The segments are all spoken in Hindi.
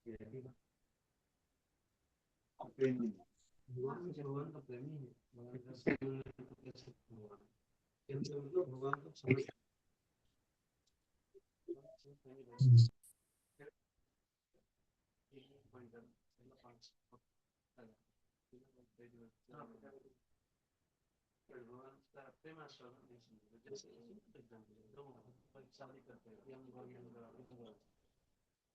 भगवान भगवान का प्रेमी है, भगवान का समझ तो कैसे भगवान केंद्र मतलब भगवान को समझ भगवान का प्रेम आश्रम जैसे शादी करते हैं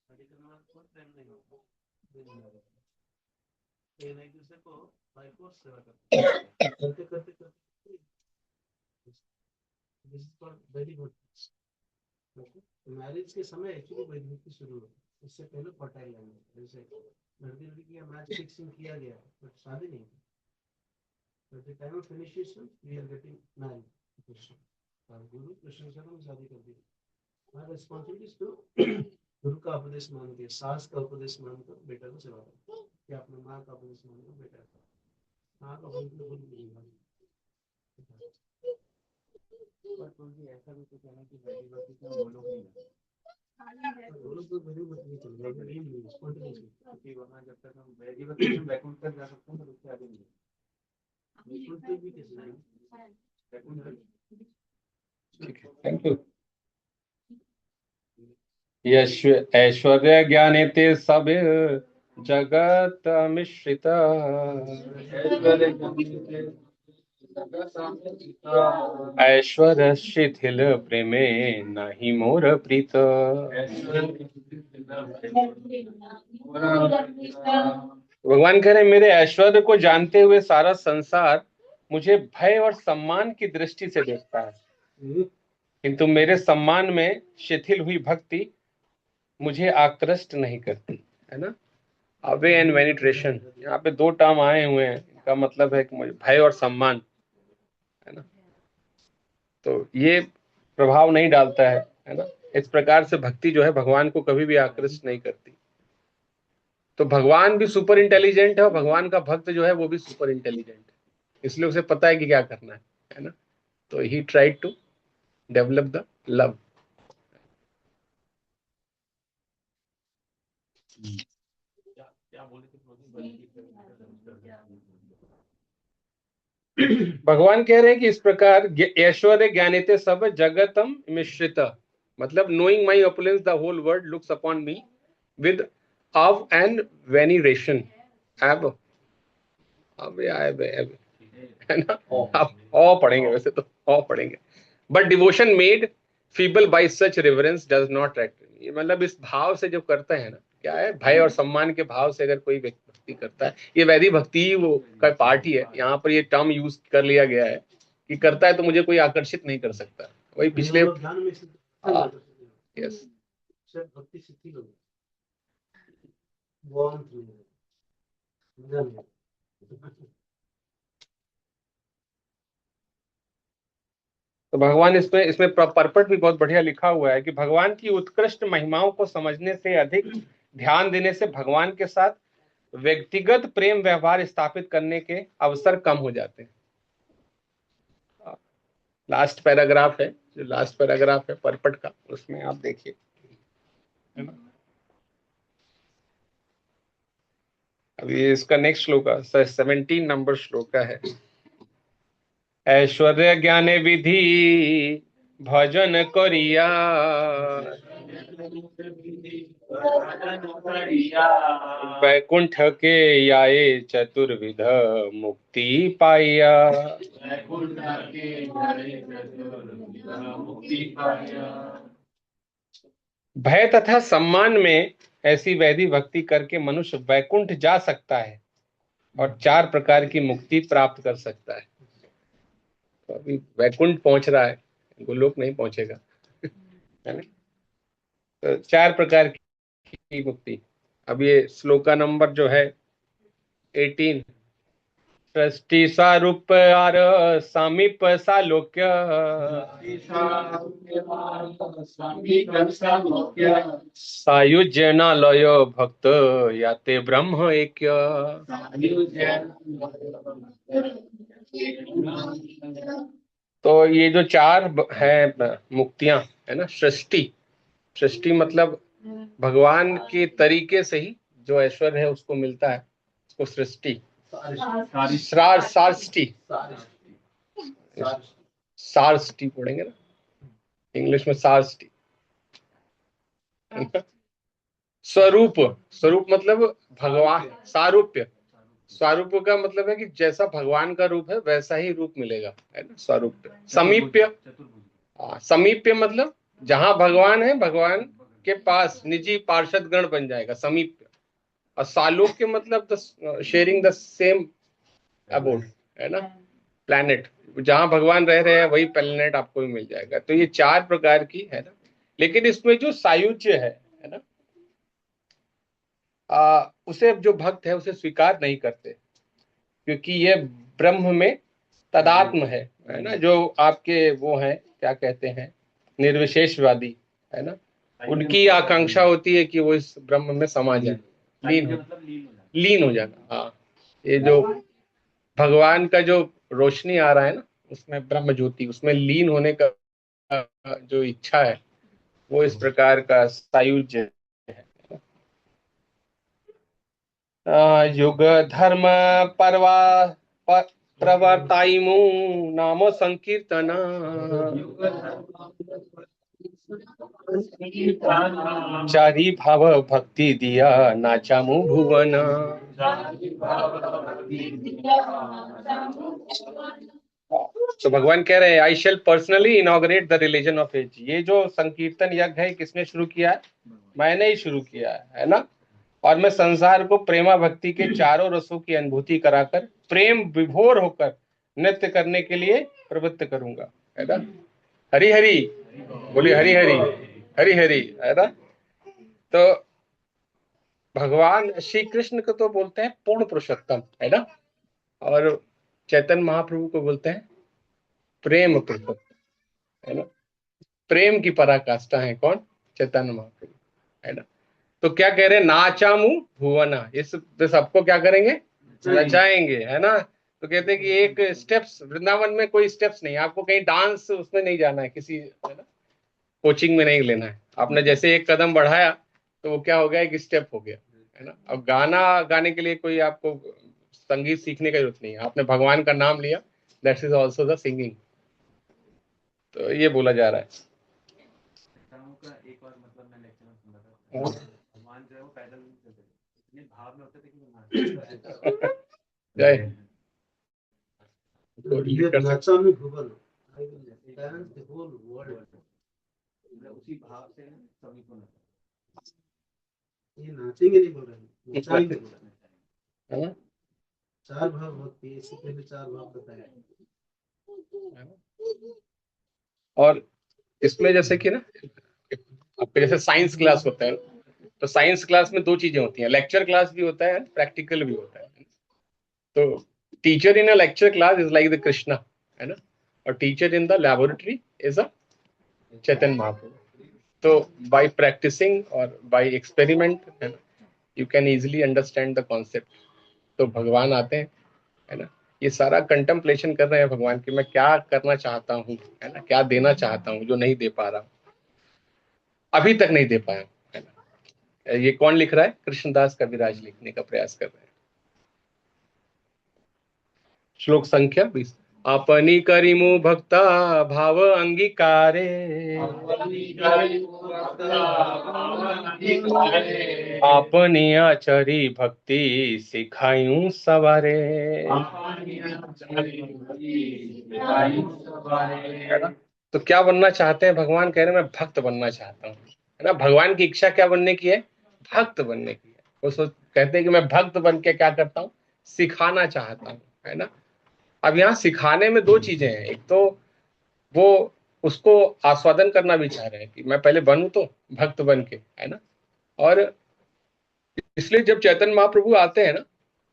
शादी करने में कोई प्रेम नहीं होता, एक दूसरे को बाई फोर्स सेवा करते करते करते करते this is called very good. Marriage के समय एक्चुअली वैदिक शुरू हुआ, इससे पहले फर्टाइल लैंग्वेज जैसे लड़की लड़की का मैच फिक्सिंग किया गया बट शादी नहीं की। At the time of initiation, we are getting married to Krishna. गुरु कृष्ण से हम शादी कर दी। हमारा रिस्पॉन्सिबिलिटी इज टू गुरु का उपदेश मान के, सास का उपदेश मान कर बेटा को सेवा करो, या अपने माँ का उपदेश मान कर बेटा को, माँ का उपदेश भूल नहीं पर तुझे ऐसा भी तो कहना कि वैदिक भक्ति का वो लोग नहीं है, वो लोग तो वैदिक भक्ति नहीं चल रहा है, नहीं स्पॉन्टेनियस, क्योंकि वहाँ जब तक हम वैदिक भक्ति में वैकुंठ तक जा सकते हैं तो उससे आगे नहीं है। ठीक है, थैंक यू। यश ऐश्वर्य ज्ञाने ते सब जगत मिश्रित, ऐश्वर्य शिथिल प्रेमे नहीं मोर प्रीत। भगवान कह रहे मेरे ऐश्वर्य को जानते हुए सारा संसार मुझे भय और सम्मान की दृष्टि से देखता है, किंतु मेरे सम्मान में शिथिल हुई भक्ति मुझे आकृष्ट नहीं करती, है ना। अवे एंड वेनिट्रेशन, यहाँ पे दो टर्म आए हुए हैं, इनका मतलब है कि मुझे भय और सम्मान, है ना। तो ये प्रभाव नहीं डालता है ना। इस प्रकार से भक्ति जो है भगवान को कभी भी आकृष्ट नहीं करती। तो भगवान भी सुपर इंटेलिजेंट है और भगवान का भक्त जो है वो भी सुपर इंटेलिजेंट है, इसलिए उसे पता है कि क्या करना है ना। तो ही tried to develop the love. भगवान कह रहे हैं कि इस प्रकार ऐश्वर्य ज्ञानिते सब जगतम मिश्रित, मतलब knowing my opulence the whole world looks upon me with awe and veneration. अब है ना, आप ऑ पढ़ेंगे, वैसे तो ऑ पढ़ेंगे। But devotion made feeble by such reverence does not attract me, मतलब इस भाव से जो करते हैं ना, क्या है, भय और सम्मान के भाव से अगर कोई व्यक्ति भक्ति करता है, ये वैदिक भक्ति वो का पार्ट ही है। यहाँ पर ये टर्म यूज कर लिया गया है कि करता है तो मुझे कोई आकर्षित नहीं कर सकता। वही पिछले यस भक्ति सिद्धि लोग तो भगवान इसमें परपट भी बहुत बढ़िया लिखा हुआ है कि भगवान की उत्कृष्ट महिमाओं को समझने से अधिक ध्यान देने से भगवान के साथ व्यक्तिगत प्रेम व्यवहार स्थापित करने के अवसर कम हो जाते हैं। लास्ट पैराग्राफ है, जो लास्ट पैराग्राफ है परपट का, उसमें आप देखिए, है ना। अभी इसका नेक्स्ट श्लोक 17 नंबर श्लोक है। ऐश्वर्य ज्ञाने विधि भजन करिया, वैकुंठ के आए चतुर्विध मुक्ति पाइया। भय तथा सम्मान में ऐसी वैदिक भक्ति करके मनुष्य वैकुंठ जा सकता है और 4 प्रकार की मुक्ति प्राप्त कर सकता है। तो अभी वैकुंठ पहुंच रहा है, गोलोक नहीं पहुंचेगा, है ना। तो 4 प्रकार की मुक्ति। अब ये श्लोका नंबर जो है 18, सृष्टि सारूप आर समीप सालोक्य, सायुज्य न लय भक्त याते ब्रह्म ऐक्य। तो ये जो 4 है मुक्तियां, है ना। सृष्टि मतलब भगवान के तरीके से ही जो ऐश्वर्य है उसको मिलता है, उसको सृष्टि सारष्टी सारष्टी पढ़ेंगे ना इंग्लिश में, सारष्टी। स्वरूप, स्वरूप मतलब भगवान, सारूप्य, स्वरूप का मतलब है कि जैसा भगवान का रूप है वैसा ही रूप मिलेगा, है ना, स्वरूप। समीप्य, समीप्य मतलब जहां भगवान है भगवान के पास निजी पार्षद गण बन जाएगा, समीप्य। और सालोक्य मतलब शेयरिंग द सेम अबोड, है ना, प्लैनेट। जहां भगवान रह रहे हैं वही प्लैनेट आपको भी मिल जाएगा। तो ये 4 प्रकार की है ना, लेकिन इसमें जो सायुज्य है ना, उसे जो भक्त है उसे स्वीकार नहीं करते, क्योंकि ये ब्रह्म में तदात्म है ना, जो आपके वो हैं क्या कहते हैं, निर्विशेषवादी, है ना, उनकी आकांक्षा होती है कि वो इस ब्रह्म में समा जाए, लीन हो जाना। हाँ, ये जो भगवान का जो रोशनी आ रहा है ना, उसमें ब्रह्म ज्योति, उसमें लीन होने का जो इच्छा है वो इस प्रकार का सायुज्य है। युग धर्म परवा प्रवर्ताइमु नाम संकीर्तन चारी भाव भक्ति दिया नाचामु भुवन। तो भगवान कह रहे हैं I shall personally inaugurate the religion of age. ये जो संकीर्तन यज्ञ है किसने शुरू किया है? मैंने ही शुरू किया है ना। और मैं संसार को प्रेमा भक्ति के चारों रसों की अनुभूति कराकर प्रेम विभोर होकर नृत्य करने के लिए प्रवृत्त करूंगा, है ना। हरि हरि बोलिए, हरि हरि हरि हरि, है ना। तो भगवान श्री कृष्ण को तो बोलते हैं पूर्ण पुरुषोत्तम, है ना, और चैतन्य महाप्रभु को बोलते हैं प्रेम पुरुषोत्तम, है ना। प्रेम की पराकाष्ठा है कौन? चैतन्य महाप्रभु, है ना। तो क्या कह रहे हैं? नाचामु भुवना, इस तो सबको क्या करेंगे? नचाएंगे, है ना। तो कहते हैं कि एक स्टेप्स, वृंदावन में कोई स्टेप्स नहीं, आपको कहीं डांस उसमें नहीं जाना है, किसी, है ना, कोचिंग में नहीं लेना है। आपने जैसे एक कदम बढ़ाया तो वो क्या हो गया? एक स्टेप हो गया, है ना। अब गाना गाने के लिए कोई आपको संगीत सीखने की जरूरत नहीं है, आपने भगवान का नाम लिया, that is also the singing. तो ये बोला जा रहा है। का एक और मतलब मैं लेक्चर में सुना था, भगवान जो है वो पैदल नहीं चलते थे, इतने भाव में होते थे कि वो जय नाचामी भुवन, उसी भाव से सभी को ये नाचेंगे नहीं बोल रहे, नचाएंगे बोल रहे हैं। 4 भाव होती है, इससे पहले 4 भाव बताया। और इसमें जैसे कि ना, आपके जैसे साइंस क्लास होता है, तो साइंस क्लास में 2 चीजें होती हैं, लेक्चर क्लास भी होता है, प्रैक्टिकल भी होता है। तो teacher in a lecture class is like the Krishna, है ना, और teacher in the laboratory is a Chaitanya Mahaprabhu. तो बाय प्रैक्टिसिंग और बाय एक्सपेरिमेंट, है ना, you can easily understand the concept. तो भगवान आते हैं, है ना, ये सारा कंटेम्पलेशन कर रहे हैं भगवान की, मैं क्या करना चाहता हूँ, है ना, क्या देना चाहता हूँ जो नहीं दे पा रहा हूँ, अभी तक नहीं दे पाया, है ना। ये कौन लिख रहा है? कृष्णदास कविराज लिखने का प्रयास कर रहे हैं। श्लोक संख्या 20। अपनी करिमु भक्ता भाव अंगीकारे, अपनी आचरी भक्ति सिखायूं सवारे, है ना। तो क्या बनना चाहते हैं भगवान? कह रहे हैं मैं भक्त बनना चाहता हूँ, है ना। भगवान की इच्छा क्या बनने की है? भक्त बनने की है। वो कहते हैं कि मैं भक्त बन के क्या करता हूँ? सिखाना चाहता हूँ, है ना। अब यहाँ सिखाने में 2 चीजें हैं, एक तो वो उसको आस्वादन करना भी चाह रहे हैं कि मैं पहले बनूं तो भक्त बन के, है ना। और इसलिए जब चैतन्य महाप्रभु आते हैं ना,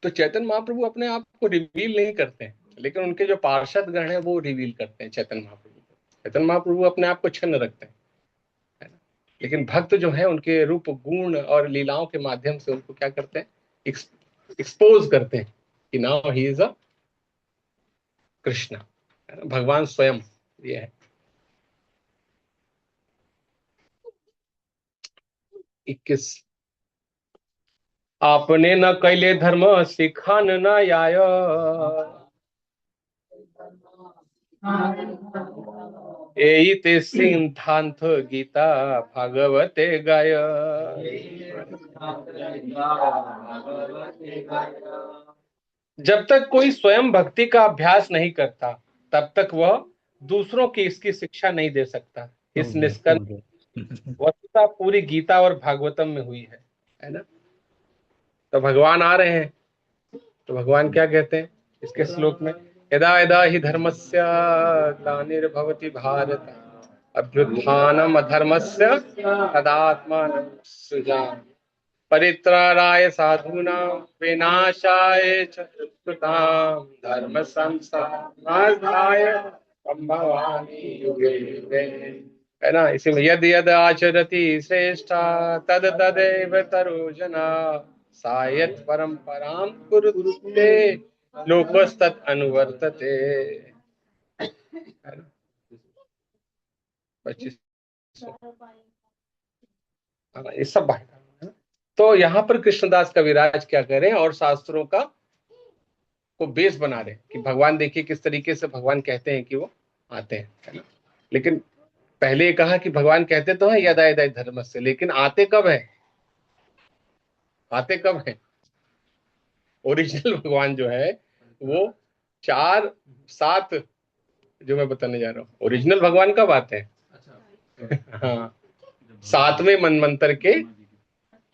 तो चैतन्य महाप्रभु अपने आप को रिवील नहीं करते हैं, लेकिन उनके जो पार्षद गण हैं वो रिवील करते हैं चैतन्य महाप्रभु को। चैतन्य महाप्रभु अपने आप को छन्न रखते हैं, है ना। लेकिन भक्त जो है उनके रूप गुण और लीलाओं के माध्यम से उनको क्या करते हैं? एक्सपोज करते हैं कि now he is a Krishna, है ना, भगवान स्वयं ये है। 21। आपने न कैले धर्म सिखान न आय, एई ते सिद्धांत गीता भागवते गाय। जब तक कोई स्वयं भक्ति का अभ्यास नहीं करता तब तक वह दूसरों की इसकी शिक्षा नहीं दे सकता। इस निष्कर्ष वस्तुतः पूरी गीता और भागवतम में हुई है ना। तो भगवान आ रहे हैं, तो भगवान क्या कहते हैं इसके श्लोक में, यदा यदा हि धर्मस्य ग्लानिर्भवति भारत अभ्युत्थानम अधर्मस्य तदात्मानं सृजामि परित्राणाय साधूनां विनाशाय च दुष्कृतां धर्म संस्थापनार्थाय संभवामि युगे युगे। है ना, इसी में यद यद आचरति श्रेष्ठा तद तदेव तरोजना सायत परंपरां कुरुते लोकस्तत् अनुवर्तते। 25। ये सब बात है। तो यहाँ पर कृष्णदास कविराज क्या करें और शास्त्रों का को बेस बना रहे कि भगवान देखिए किस तरीके से भगवान कहते हैं कि वो आते हैं, है ना। लेकिन पहले कहा कि भगवान कहते तो है यदा यदा धर्म से, लेकिन आते कब है, आते कब है। ओरिजिनल भगवान जो है वो 4 7 जो मैं बताने जा रहा हूँ, ओरिजिनल भगवान कब आते हैं। हाँ, 7वें मनवंतर के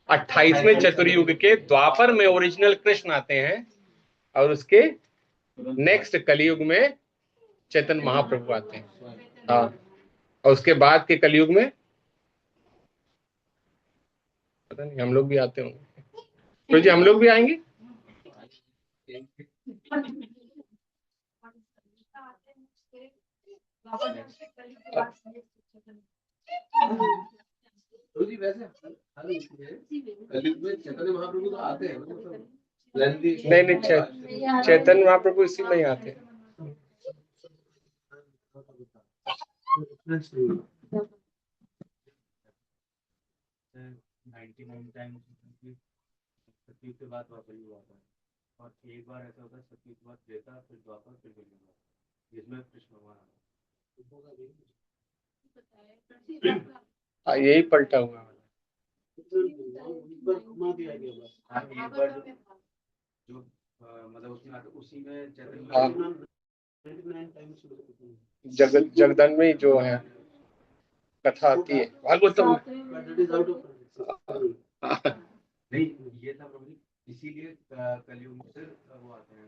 28वें चतुर्युग के द्वापर में ओरिजिनल कृष्ण आते हैं, और उसके नेक्स्ट कलयुग में चैतन्य महाप्रभु आते हैं। हाँ, और उसके बाद के कलयुग में पता नहीं हम लोग भी आते होंगे, तो जी हम लोग भी आएंगे। तो जी वैसे कलयुग में चैतन्य महाप्रभु तो आते हैं, नहीं नहीं, चैतन्य महाप्रभु इसी में ही आते हैं। सतयुग के बाद द्वापर युग आता है, और एक बार ऐसा होता है सतयुग के बाद त्रेता, फिर द्वापर, फिर कलयुग, जिसमें कृष्ण भगवान आता है। यही पलटा हुआ है। जो मतलब उसमें आता, उसी में चैतन्य जगदन में जो है कथा आती है भागवतम नहीं, ये था प्रभु जी, इसीलिए कलयुग में फिर वो आते हैं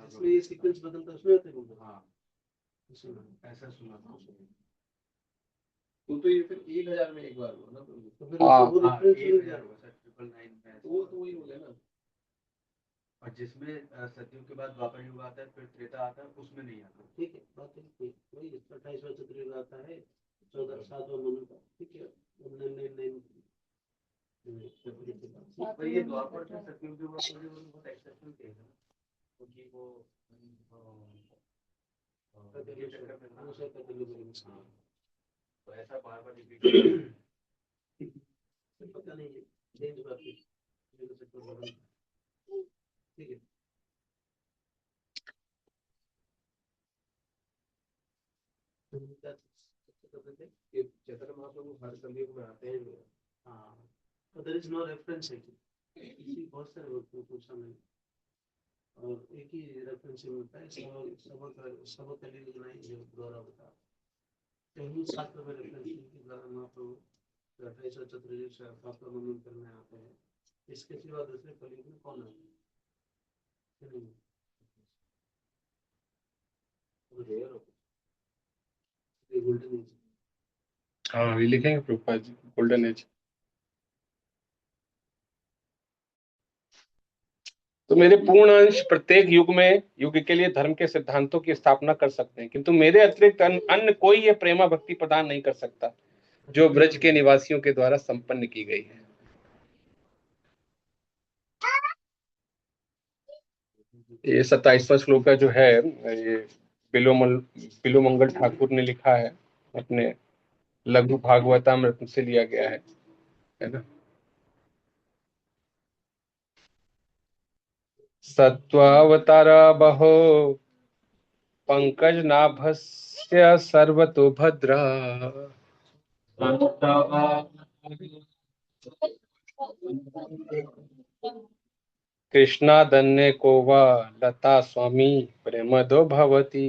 इसमें ये सीक्वेंस बदलता है, उसमें आते हैं। हाँ, ऐसा सुना था। तो ये फिर 1000 में एक बार हुआ ना, तो फिर हाँ, वो रेफरेंस 1000 हुआ सर, 999 में वो तो वही हो गया ना। और जिसमें सतयुग के बाद द्वापर युग आता है, फिर त्रेता आता है, उसमें नहीं आता। ठीक है, बात है, वही 28वां चतुर्युग आता है, 14 7वां मनु का, ठीक है, 999 पर ये द्वापर से सतयुग युग बहुत एक्सेप्शनल केस है, क्योंकि वो तो ऐसा बार बार रिपीट पता नहीं है, चेंज बात है, ठीक है। चैतन्य महाप्रभु हर कलयुग में आते हैं। हाँ, but there is no reference है, इसी बहुत सारे वक्त में पूछा मैंने, और एक ही रेफरेंस मिलता है, सब कलयुग नहीं जो द्वारा बता, कहीं शास्त्र में रेफरेंस नहीं कि द्वारा महाप्रभु 28वां चतुर्युग से आपका मनन करने आते हैं। इसके सिवा दूसरे कलयुग में कौन आते हैं? Golden age. हाँ, अभी लिखेंगे प्रभुपाद जी गोल्डन एज। तो मेरे पूर्ण अंश प्रत्येक युग के लिए धर्म के सिद्धांतों की स्थापना कर सकते हैं, किंतु मेरे अतिरिक्त अन्य कोई ये प्रेमा भक्ति प्रदान नहीं कर सकता जो ब्रज के निवासियों के द्वारा संपन्न की गई है। ये 27वां श्लोक का जो है, ये बिलोमंगल ठाकुर ने लिखा है, अपने लघु भागवतामृत से लिया गया है। है ना। सत्वावतार बहो पंकज नाभस्य सर्वतो भद्रा। कृष्णादन्य को वा लता स्वामी प्रेमदो भवती।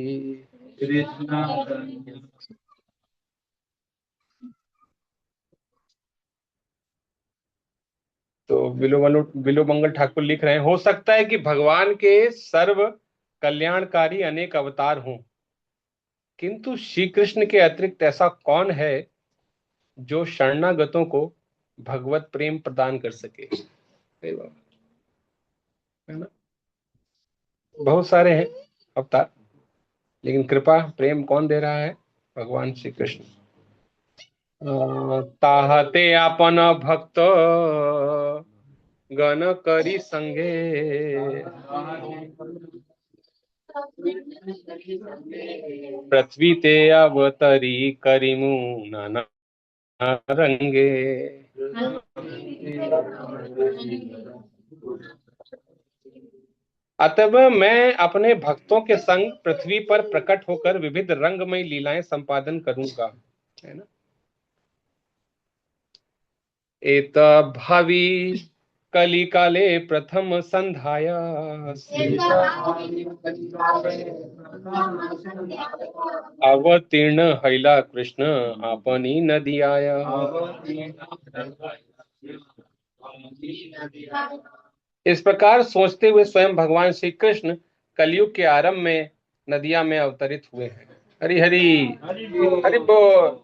तो बिलो मंगल ठाकुर लिख रहे हैं, हो सकता है कि भगवान के सर्व कल्याणकारी अनेक अवतार हों, किंतु श्री कृष्ण के अतिरिक्त ऐसा कौन है जो शरणागतों को भगवत प्रेम प्रदान कर सके। हे बाबा, है ना। बहुत सारे हैं अवतार, लेकिन कृपा प्रेम कौन दे रहा है? भगवान श्री कृष्ण। ताहते आपन भक्त गण करी संगे, पृथ्वी ते अवतरी करिमु नाना रंगे। अतः मैं अपने भक्तों के संग पृथ्वी पर प्रकट होकर विविध रंगमय लीलाएं संपादन करूंगा, है ना। एत भावी कलिकाले प्रथम संध्याया अवतीर्ण हैला कृष्ण आपनी नदियाया। इस प्रकार सोचते हुए स्वयं भगवान श्री कृष्ण कलयुग के आरंभ में नदिया में अवतरित हुए हैं। हरि हरि हरि बोल।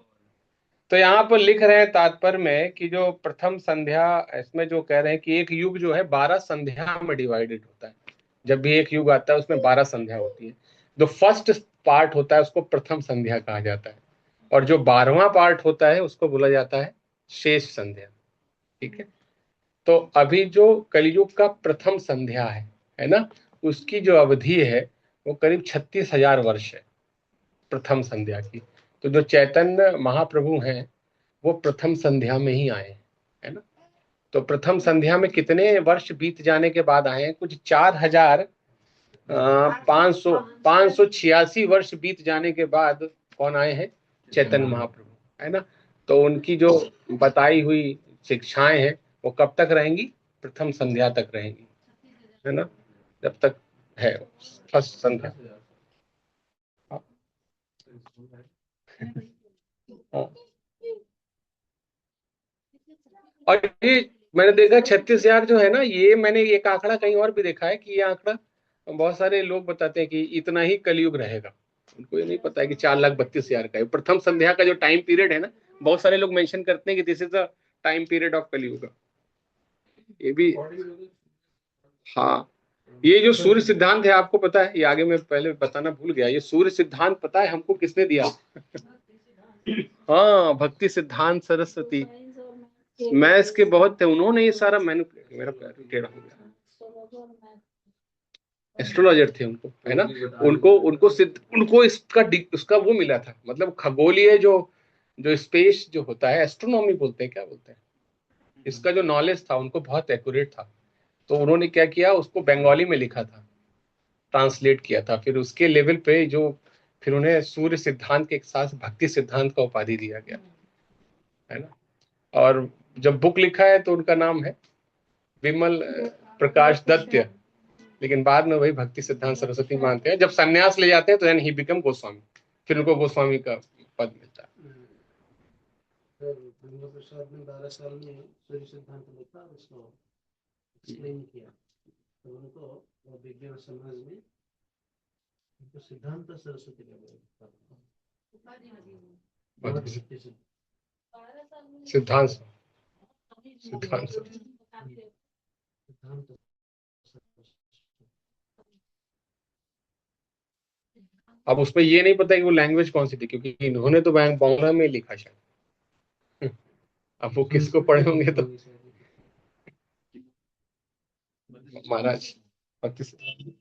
तो यहाँ पर लिख रहे हैं तात्पर्य में कि जो प्रथम संध्या, इसमें जो कह रहे हैं कि एक युग जो है 12 संध्या में डिवाइडेड होता है। जब भी एक युग आता है उसमें 12 संध्या होती है। जो फर्स्ट पार्ट होता है उसको प्रथम संध्या कहा जाता है, और जो 12वां पार्ट होता है उसको बोला जाता है शेष संध्या। ठीक है। तो अभी जो कलयुग का प्रथम संध्या है ना, उसकी जो अवधि है वो करीब 36,000 वर्ष है प्रथम संध्या की। तो जो चैतन्य महाप्रभु हैं वो प्रथम संध्या में ही आए हैं, है ना। तो प्रथम संध्या में कितने वर्ष बीत जाने के बाद आए हैं? कुछ 4,586 वर्ष बीत जाने के बाद कौन आए हैं? चैतन्य महाप्रभु, है ना। तो उनकी जो बताई हुई शिक्षाएं हैं वो कब तक रहेंगी? प्रथम संध्या तक रहेंगी, है ना, जब तक है फर्स्ट संध्या। हाँ। और ये मैंने देखा 36,000 जो है ना, ये मैंने एक आंकड़ा कहीं और भी देखा है कि ये आंकड़ा बहुत सारे लोग बताते हैं कि इतना ही कलयुग रहेगा। उनको ये नहीं पता है कि 4,32,000 का है प्रथम संध्या का जो टाइम पीरियड है ना। बहुत सारे लोग मेंशन करते हैं कि this is the time period of कलयुग। ये भी, हाँ। ये जो सूर्य सिद्धांत है आपको पता है, ये आगे मैं पहले बताना भूल गया, ये सूर्य सिद्धांत पता है हमको किसने दिया? हाँ, भक्ति सिद्धांत सरस्वती। मैं इसके बहुत थे, उन्होंने ये सारा मैनिपुलेट, मेरा पैर टेढ़ा हो गया। एस्ट्रोलॉजर थे उनको, है ना। उनको उसका वो मिला था, मतलब खगोलीय जो जो स्पेस जो होता है, एस्ट्रोनॉमी बोलते हैं, क्या बोलते हैं, इसका जो नॉलेज था उनको बहुत एक्यूरेट था। तो उन्होंने क्या किया, उसको बंगाली में लिखा था, ट्रांसलेट किया था, फिर उसके लेवल पे जो फिर उन्हें सूर्य सिद्धांत के साथ भक्ति सिद्धांत का उपाधि दिया गया, है ना। और जब बुक लिखा है तो उनका नाम है विमल प्रकाश दत्त, लेकिन बाद में वही भक्ति सिद्धांत सरस्वती मानते हैं। जब संन्यास ले जाते हैं तो ही बिकम गोस्वामी, फिर उनको गोस्वामी का पद मिलता है। गंगा प्रसाद ने 12 साल में सूर्य सिद्धांत लिखा, उसको एक्सप्लेन किया, तो उनको विज्ञान समाज में उनको सिद्धांत सरस्वती का सिद्धांत सिद्धांत अब उसमें ये नहीं पता कि वो लैंग्वेज कौन सी थी, क्योंकि इन्होंने तो बांग्ला में लिखा शायद। अब वो किसको पढ़े होंगे तो महाराज भक्ति सिद्धांत।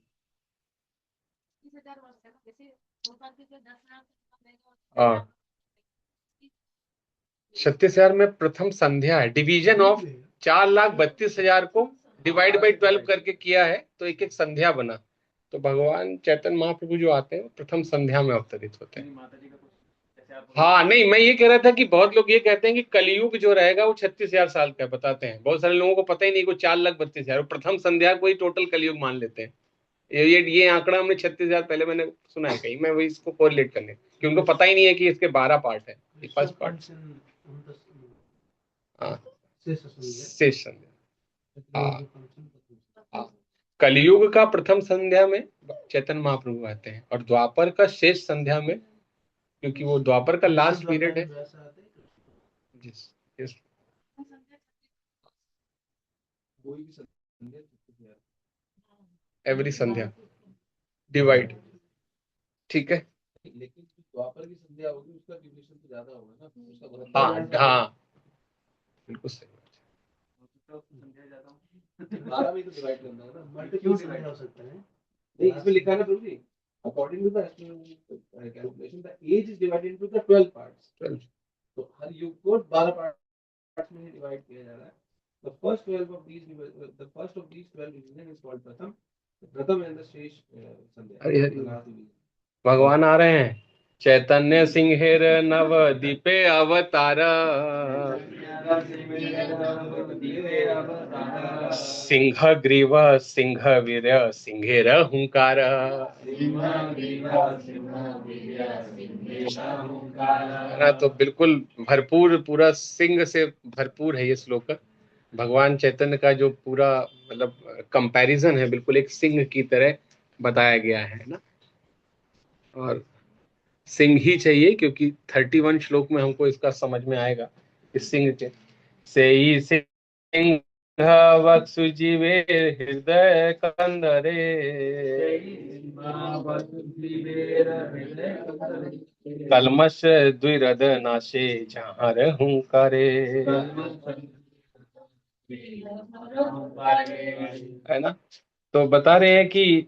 हाँ, 36,000 में प्रथम संध्या है, डिवीजन ऑफ 4,32,000 को डिवाइड बाई 12 करके किया है, तो एक एक संध्या बना। तो भगवान चैतन्य महाप्रभु जो आते हैं प्रथम संध्या में अवतरित होते हैं। माता जी का कुछ जैसे आप हाँ नहीं, मैं ये कह रहा था कि बहुत लोग ये कहते हैं कि कलयुग जो रहेगा वो 36,000 साल का है, बताते हैं। बहुत सारे लोगों को पता ही नहीं को 4,32,000, प्रथम संध्या को ही टोटल कलयुग मान लेते हैं। ये आंकड़ा हमने 36,000 पहले मैंने सुना है कहीं, मैं वही इसको कोरिलेट करने, कि उनको पता ही नहीं है कि इसके 12 पार्ट है। फर्स्ट पार्ट हाँ शेष संध्या। हाँ, कलयुग का प्रथम संध्या में चैतन्य महाप्रभु आते हैं, और द्वापर का शेष संध्या में, क्योंकि वो द्वापर का लास्ट पीरियड है। जिस जिस कोई भी संध्या 36,000 एवरी संध्या डिवाइड, ठीक है। लेकिन जो द्वापर की संध्या होगी उसका ड्यूरेशन तो ज्यादा होगा ना, उसका बहुत हाँ बिल्कुल सही बात तो संध्या ज्यादा होगी 12 में तो डिवाइड करना है ना, मल्टीप्ल डिवाइड हो सकता है। नहीं इसमें लिखा है ना Prabhu ji, according to the calculation the age is divided into the 12 parts. 12 तो हर युग को 12 पार्ट्स में डिवाइड किया जा रहा है। The first 12 of these 12 division is called Pratham. The Pratham and the Shesh Sandhya. Hari Hari. The last division. भगवान आ रहे हैं। चैतन्य सिंहेर नव दीपे अवतार, सिंह ग्रीव सिंह वीर सिंहेर हुंकार। ना तो बिल्कुल भरपूर, पूरा सिंह से भरपूर है ये श्लोक। भगवान चैतन्य का जो पूरा मतलब कंपैरिजन है, बिल्कुल एक सिंह की तरह बताया गया है ना। और सिंह ही चाहिए, क्योंकि 31 श्लोक में हमको इसका समझ में आएगा इस सिंह के। से ही सिंह वत्सु जीवे हृदय कंदरे, कलमश द्विरद नाशे जहाँ हुंकारे। है ना। तो बता रहे हैं कि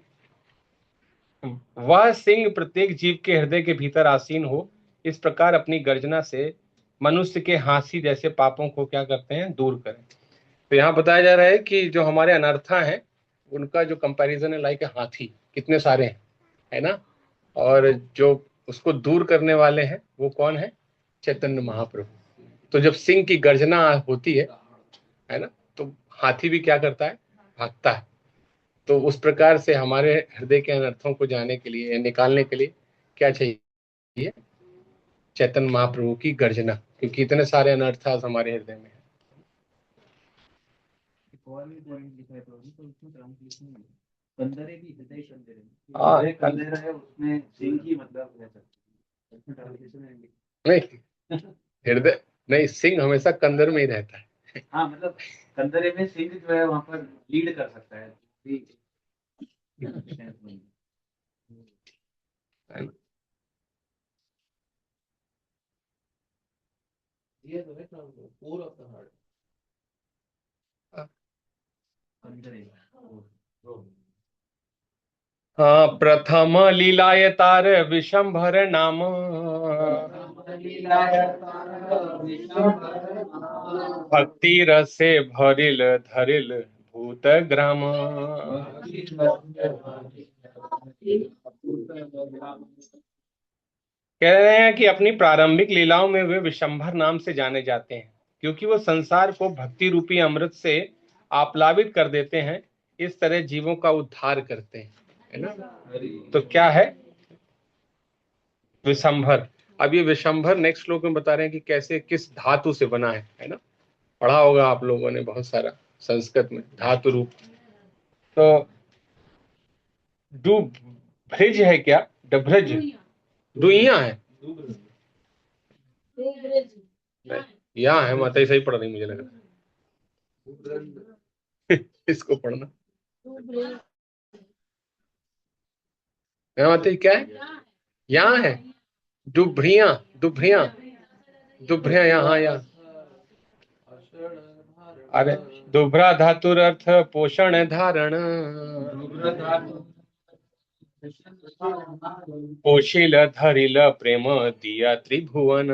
वह सिंह प्रत्येक जीव के हृदय के भीतर आसीन हो, इस प्रकार अपनी गर्जना से मनुष्य के हाँसी जैसे पापों को क्या करते हैं, दूर करें। तो यहाँ बताया जा रहा है कि जो हमारे अनर्था हैं उनका जो कंपैरिजन है लाइक हाथी, कितने सारे हैं, है ना। और जो उसको दूर करने वाले हैं वो कौन है, चैतन्य महाप्रभु। तो जब सिंह की गर्जना होती है ना, तो हाथी भी क्या करता है, भागता है। तो उस प्रकार से हमारे हृदय के अनर्थों को जाने के लिए, निकालने के लिए क्या चाहिए, चैतन्य महाप्रभु की गर्जना, क्योंकि इतने सारे अनर्थ आज हमारे हृदय में है। और भी पॉइंट लिखा है तो अभी तो उसमें ट्रांसलेशन नहीं है। कंदरे भी हृदय कंदरे, हाँ, हृदय कंदरा है उसमें सिंह की मतलब रह सकती है, उसमें ट्रांसलेशन है नहीं हृदय नहीं, सिंह हमेशा कंदर में ही रहता है। हाँ मतलब कंदरे में सिंह जो है वहाँ पर लीड कर सकता है। ये तो है कोर ऑफ द हार्ट कंदरे। हाँ, प्रथम लीलाय तार विशंभर नाम, भक्ति रसे भरिल धरिल भूत ग्राम। कह रहे हैं कि अपनी प्रारंभिक लीलाओं में वे विशंभर नाम से जाने जाते हैं, क्योंकि वो संसार को भक्ति रूपी अमृत से आप्लावित कर देते हैं, इस तरह जीवों का उद्धार करते हैं, है ना। तो क्या है विशंभर। अब ये विशंभर नेक्स्ट श्लोक में बता रहे हैं कि कैसे, किस धातु से बना है ना। पढ़ा होगा आप लोगों ने बहुत सारा संस्कृत में धातु रूप। तो डू भ्रिज है क्या, डभ्रज, डुइया है, यहाँ है माता, सही पढ़ रही मुझे लग रहा है। इसको पढ़ना माता क्या है, यहाँ है डुभ्रिया, डुभ्रिया, डुभ्रिया यहाँ यहाँ। अरे दुभ्रा धातुर अर्थ पोषण धारण, पोषिल धरिल प्रेम दिया त्रिभुवन।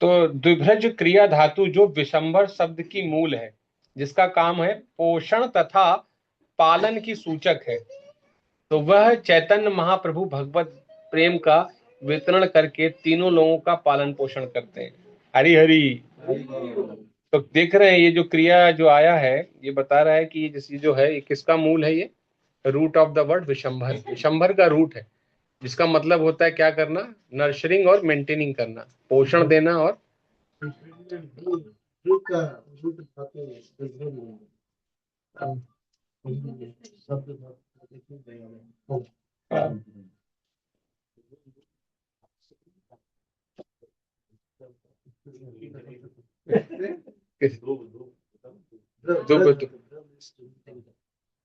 तो द्विभ्रज क्रिया धातु जो विशंभर शब्द की मूल है, जिसका काम है पोषण तथा पालन की सूचक है, तो वह चैतन्य महाप्रभु भगवत प्रेम का वितरण करके तीनों लोगों का पालन पोषण करते हैं। हरि हरि। तो देख रहे हैं ये जो क्रिया जो आया है, ये बता रहा है कि ये जैसे जो है ये किसका मूल है, ये root of the word Vishambhar, Vishambhar का रूट है, जिसका मतलब होता है क्या करना, नर्चरिंग और मेंटेनिंग करना, पोषण देना और रूट का रूट खाते हैं शब्द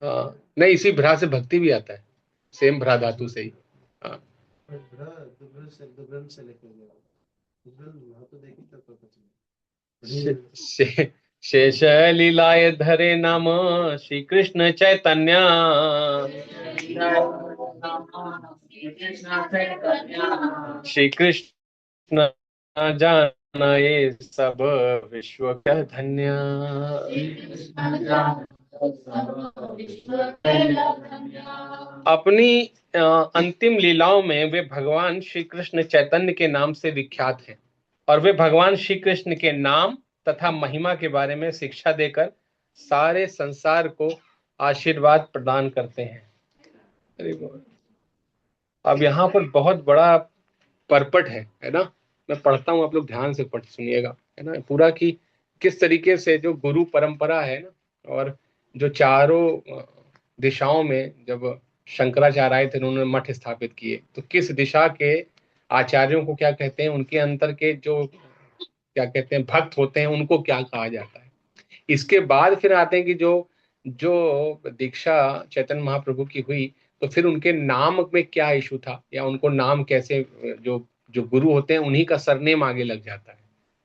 हाँ, नहीं इसी भ्रा से भक्ति भी आता है, सेम भ्रा धातु से ही। हाँ, शेष लीलाए धरे नाम श्री कृष्ण चैतन्य। श्री कृष्ण जाना ये सब विश्व का धन्य। अपनी अंतिम लीलाओं में वे भगवान श्री कृष्ण चैतन्य के नाम से विख्यात हैं और वे भगवान श्री कृष्ण के नाम तथा महिमा के बारे में शिक्षा देकर सारे संसार को आशीर्वाद प्रदान करते हैं। अब यहाँ पर बहुत बड़ा परपट है ना, मैं पढ़ता हूँ, आप लोग ध्यान से पढ़ सुनिएगा, है ना, पूरा कि किस तरीके से जो गुरु परंपरा है ना, और जो चारों दिशाओं में जब शंकराचार्य आए थे, उन्होंने मठ स्थापित किए, तो किस दिशा के आचार्यों को क्या कहते हैं, उनके अंतर के जो क्या कहते हैं भक्त होते हैं, उनको क्या कहा जाता है। इसके बाद फिर आते हैं कि जो जो दीक्षा चैतन्य महाप्रभु की हुई, तो फिर उनके नाम में क्या इशू था, या उनको नाम कैसे, जो जो गुरु होते हैं उन्हीं का सरनेम आगे लग जाता है,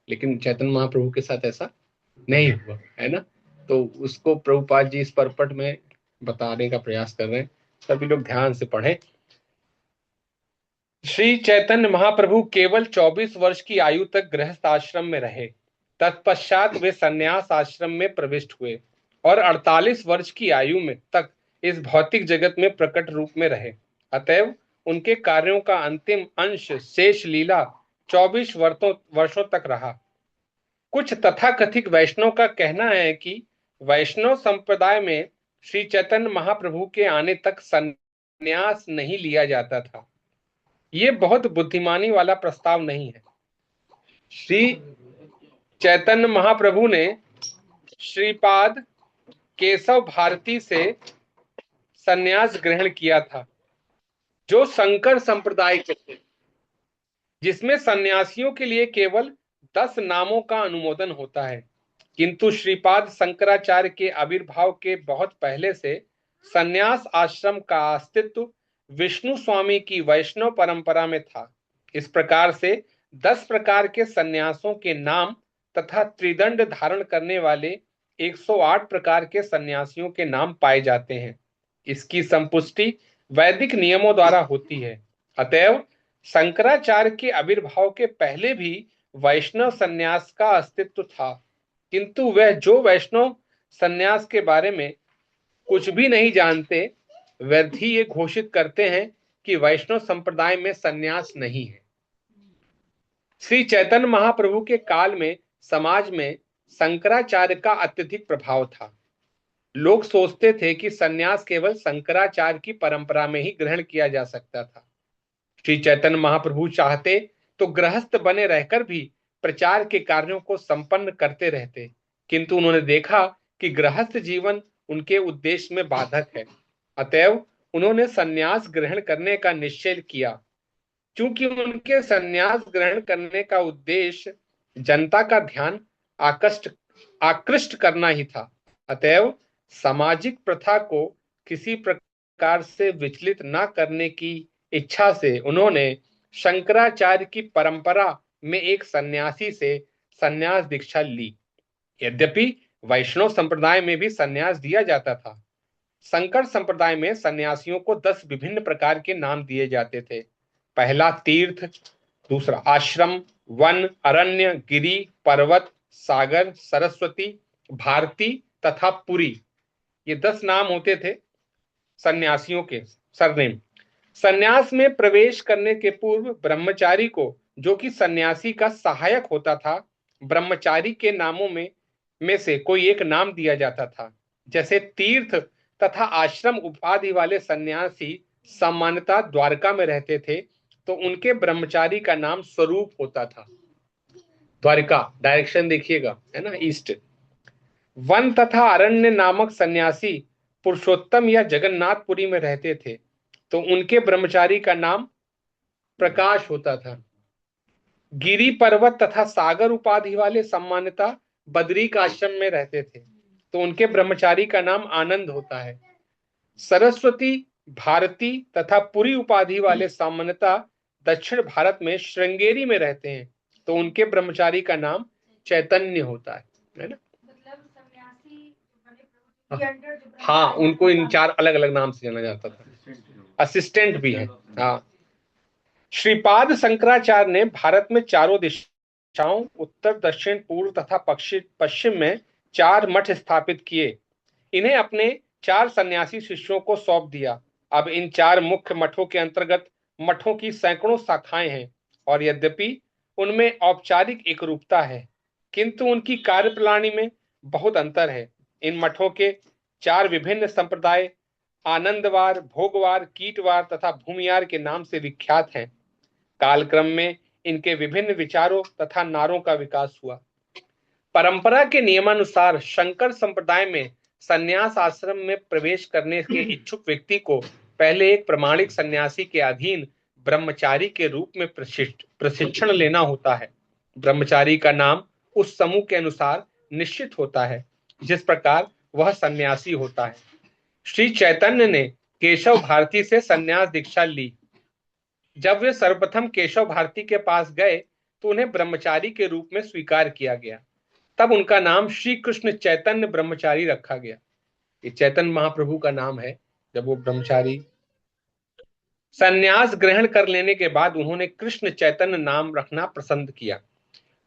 लेकिन चैतन्य महाप्रभु के साथ ऐसा नहीं हुआ, है ना। तो उसको प्रभुपाद जी इस परपट में बताने का प्रयास कर रहे हैं, सभी लोग ध्यान से पढ़ें। श्री चैतन्य महाप्रभु केवल 24 वर्ष की आयु तक गृहस्थ आश्रम में रहे। तत्पश्चात वे संन्यास आश्रम में प्रविष्ट हुए और 48 वर्ष की आयु में तक इस भौतिक जगत में प्रकट रूप में रहे। अतएव उनके कार्यों का अंतिम अंश शेष लीला 24 वर्षों तक रहा। कुछ तथाकथित वैष्णव का कहना है कि वैष्णव संप्रदाय में श्री चैतन्य महाप्रभु के आने तक संन्यास नहीं लिया जाता था। ये बहुत बुद्धिमानी वाला प्रस्ताव नहीं है। श्री चैतन्य महाप्रभु ने श्रीपाद केशव भारती से संन्यास ग्रहण किया था, जो शंकर संप्रदाय के थे, जिसमें सन्यासियों के लिए केवल 10 नामों का अनुमोदन होता है। किंतु श्रीपाद शंकराचार्य के आविर्भाव के बहुत पहले से संन्यास आश्रम का अस्तित्व विष्णु स्वामी की वैष्णव परंपरा में था। इस प्रकार से 10 प्रकार के सन्यासों के नाम तथा त्रिदंड धारण करने वाले 108 प्रकार के सन्यासियों के नाम पाए जाते हैं। इसकी संपुष्टि वैदिक नियमों द्वारा होती है। अतएव शंकराचार्य के आविर्भाव के पहले भी वैष्णव सन्यास का अस्तित्व था, किंतु वह जो वैष्णव सन्यास के बारे में कुछ भी नहीं जानते, व्यर्थ ही ये घोषित करते हैं कि वैष्णव संप्रदाय में सन्यास नहीं है। श्री चैतन्य महाप्रभु के काल में समाज में शंकराचार्य का अत्यधिक प्रभाव था। लोग सोचते थे कि सन्यास केवल शंकराचार्य की परंपरा में ही ग्रहण किया जा सकता था। श्री चैतन्य महाप्रभु चाहते तो गृहस्थ बने रहकर भी प्रचार के कार्यों को संपन्न करते रहते, किंतु उन्होंने देखा कि गृहस्थ जीवन उनके उद्देश्य में बाधक है। अतएव उन्होंने संन्यास ग्रहण करने का निश्चय किया। चूंकि उनके संन्यास ग्रहण करने का उद्देश्य जनता का ध्यान आकृष्ट करना ही था, अतएव सामाजिक प्रथा को किसी प्रकार से विचलित न करने की इच्छा से उन्होंने शंकराचार्य की परंपरा में एक सन्यासी से संन्यास दीक्षा ली। यद्यपि वैष्णव संप्रदाय में भी संन्यास दिया जाता था। शंकर संप्रदाय में सन्यासियों को 10 विभिन्न प्रकार के नाम दिए जाते थे। पहला तीर्थ, दूसरा आश्रम, वन, अरण्य, गिरी, पर्वत, सागर, सरस्वती, भारती तथा पुरी। ये 10 नाम होते थे सन्यासियों के सरनेम। सन्यास में प्रवेश करने के पूर्व ब्रह्मचारी को, जो कि सन्यासी का सहायक होता था, ब्रह्मचारी के नामों में से कोई एक नाम दिया जाता था। जैसे तीर्थ तथा आश्रम उपाधि वाले सन्यासी सामान्यतः द्वारका में रहते थे, तो उनके ब्रह्मचारी का नाम स्वरूप होता था। द्वारका डायरेक्शन देखिएगा, है ना, ईस्ट। वन तथा अरण्य नामक सन्यासी पुरुषोत्तम या जगन्नाथपुरी में रहते थे, तो उनके ब्रह्मचारी का नाम प्रकाश होता था। गिरी, पर्वत तथा सागर उपाधि वाले सामान्यतः बद्रिक आश्रम में रहते थे, तो उनके ब्रह्मचारी का नाम आनंद होता है। सरस्वती, भारती तथा पुरी उपाधि वाले सामान्यतः दक्षिण भारत में श्रृंगेरी में रहते हैं, तो उनके ब्रह्मचारी का नाम चैतन्य होता है ना। हाँ, उनको इन 4 अलग अलग नाम से जाना जाता था। असिस्टेंट भी है। हाँ, श्रीपाद शंकराचार्य ने भारत में चारों दिशाओं उत्तर, दक्षिण, पूर्व तथा पश्चिम में 4 मठ स्थापित किए। इन्हें अपने 4 सन्यासी शिष्यों को सौंप दिया। अब इन 4 मुख्य मठों के अंतर्गत मठों की सैकड़ों शाखाएं हैं, और यद्यपि उनमें औपचारिक एकरूपता है, किंतु उनकी कार्यप्रणाली में बहुत अंतर है। इन मठों के 4 विभिन्न संप्रदाय आनंदवार, भोगवार, कीटवार तथा भूमियार के नाम से विख्यात हैं। कालक्रम में इनके विभिन्न विचारों तथा नारों का विकास हुआ। परंपरा के नियमानुसार शंकर संप्रदाय में संन्यास आश्रम में प्रवेश करने के इच्छुक व्यक्ति को पहले एक प्रमाणिक सन्यासी के अधीन ब्रह्मचारी के रूप में प्रशिक्षण लेना होता है। ब्रह्मचारी का नाम उस समूह के अनुसार निश्चित होता है जिस प्रकार वह सन्यासी होता है। श्री चैतन्य ने केशव भारती से संन्यास दीक्षा ली। जब वे सर्वप्रथम केशव भारती के पास गए तो उन्हें ब्रह्मचारी के रूप में स्वीकार किया गया। तब उनका नाम श्री कृष्ण चैतन्य ब्रह्मचारी रखा गया। ये चैतन्य महाप्रभु का नाम है। जब वो ब्रह्मचारी संन्यास ग्रहण कर लेने के बाद उन्होंने कृष्ण चैतन्य नाम रखना पसंद किया।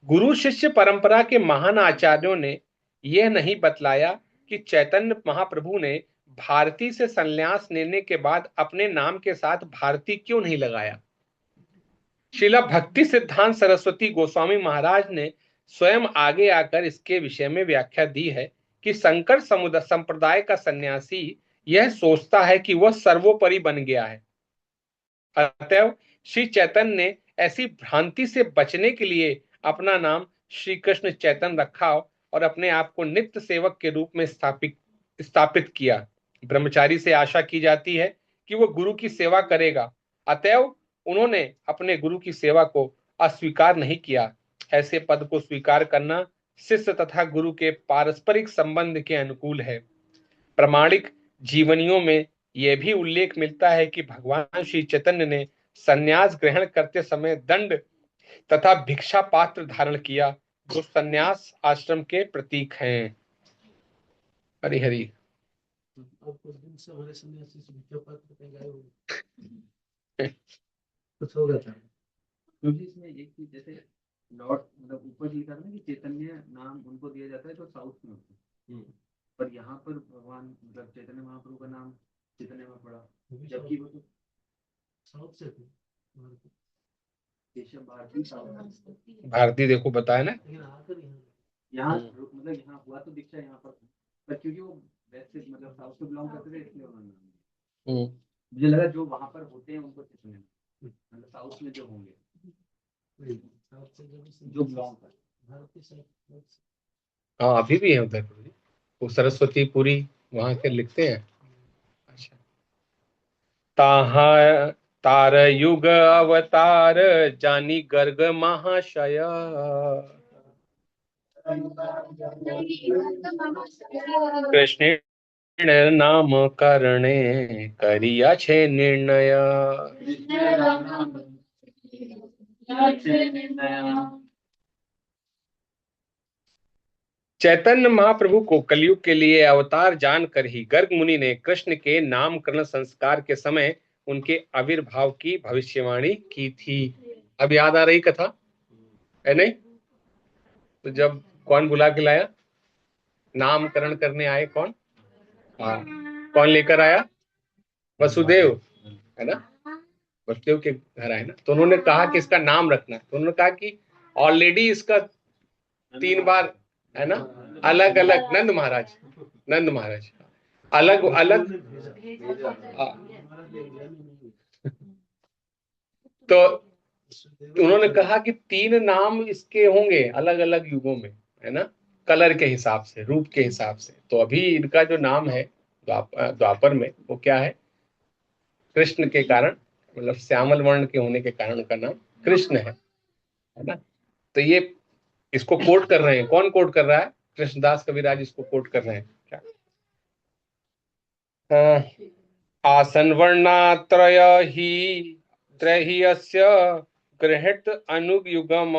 गुरु शिष्य परंपरा के महान आचार्यों ने यह नहीं बतलाया कि चैतन्य महाप्रभु ने भारती से संन्यास लेने के बाद अपने नाम के साथ भारती क्यों नहीं लगाया। श्रीला भक्ति सिद्धांत सरस्वती गोस्वामी महाराज ने स्वयं आगे आकर इसके विषय में व्याख्या दी है कि शंकर संप्रदाय का सन्यासी यह सोचता है कि वह सर्वोपरि बन गया है। अतएव श्री चैतन्य ने ऐसी भ्रांति से बचने के लिए अपना नाम श्री कृष्ण चैतन्य रखा और अपने आप को नित्य सेवक के रूप में स्थापित किया। ब्रह्मचारी से आशा की जाती है कि वह गुरु की सेवा करेगा, अतएव उन्होंने अपने गुरु की सेवा को अस्वीकार नहीं किया। ऐसे पद को स्वीकार करना शिष्य तथा गुरु के पारस्परिक संबंध के अनुकूल है। प्रामाणिक जीवनियों में यह भी उल्लेख मिलता है कि भगवान श्री चैतन्य ने संन्यास ग्रहण करते समय दंड तथा भिक्षा पात्र धारण किया, जो संन्यास आश्रम के प्रतीक हैं। हरि हरि। और कुछ दिन से हमारे सन्यासी से भिक्षा पात्र पे गए हुए कुछ हो गया था, क्योंकि इसमें एक चीज जैसे लॉर्ड मतलब ऊपर लिखा था ना कि चैतन्य नाम उनको दिया जाता है तो साउथ में होता है, पर यहाँ पर भगवान मतलब चैतन्य महाप्रभु का नाम चैतन्य में पड़ा, जबकि वो तो साउथ से थे। केशव भारती भारती देखो बताया ना, लेकिन आकर यहाँ मतलब यहाँ हुआ तो दीक्षा यहाँ पर क्योंकि वो वैसे मतलब साउथ से बिलोंग करते थे इसलिए उन्होंने मुझे लगा जो वहाँ पर होते हैं उनको चैतन्य मतलब साउथ में जो होंगे जो बिलोंग कर भारत से। हाँ अभी भी है उधर, वो सरस्वती पुरी वहां के लिखते हैं। अच्छा, ताहा तार युग अवतार जानी गर्ग महाशय, कृष्ण नाम करणे करिया छे निर्णय। चैतन्य महाप्रभु को कलयुग के लिए अवतार जानकर ही गर्ग मुनि ने कृष्ण के नामकरण संस्कार के समय उनके आविर्भाव की भविष्यवाणी की थी। अब याद आ रही कथा है नहीं? तो जब कौन बुला के लाया, नामकरण करने आए कौन? हाँ, कौन लेकर आया? वसुदेव, है ना? वसुदेव के घर आए ना, तो उन्होंने कहा कि इसका नाम रखना है। तो उन्होंने कहा कि ऑलरेडी इसका 3 बार, है ना, अलग अलग, नंद महाराज अलग अलग, तो उन्होंने कहा कि 3 नाम इसके होंगे अलग अलग युगों में, है ना, कलर के हिसाब से, रूप के हिसाब से। तो अभी इनका जो नाम है द्वापर में, वो क्या है? कृष्ण के कारण, मतलब श्यामल वर्ण के होने के कारण उनका नाम कृष्ण है ना? तो ये इसको कोट कर रहे हैं। कौन कोट कर रहा है? कृष्णदास कविराज इसको कोट कर रहे हैं। क्या? आसन वर्णात्रय ही त्रही अस्य गृहीत अनुयुगम।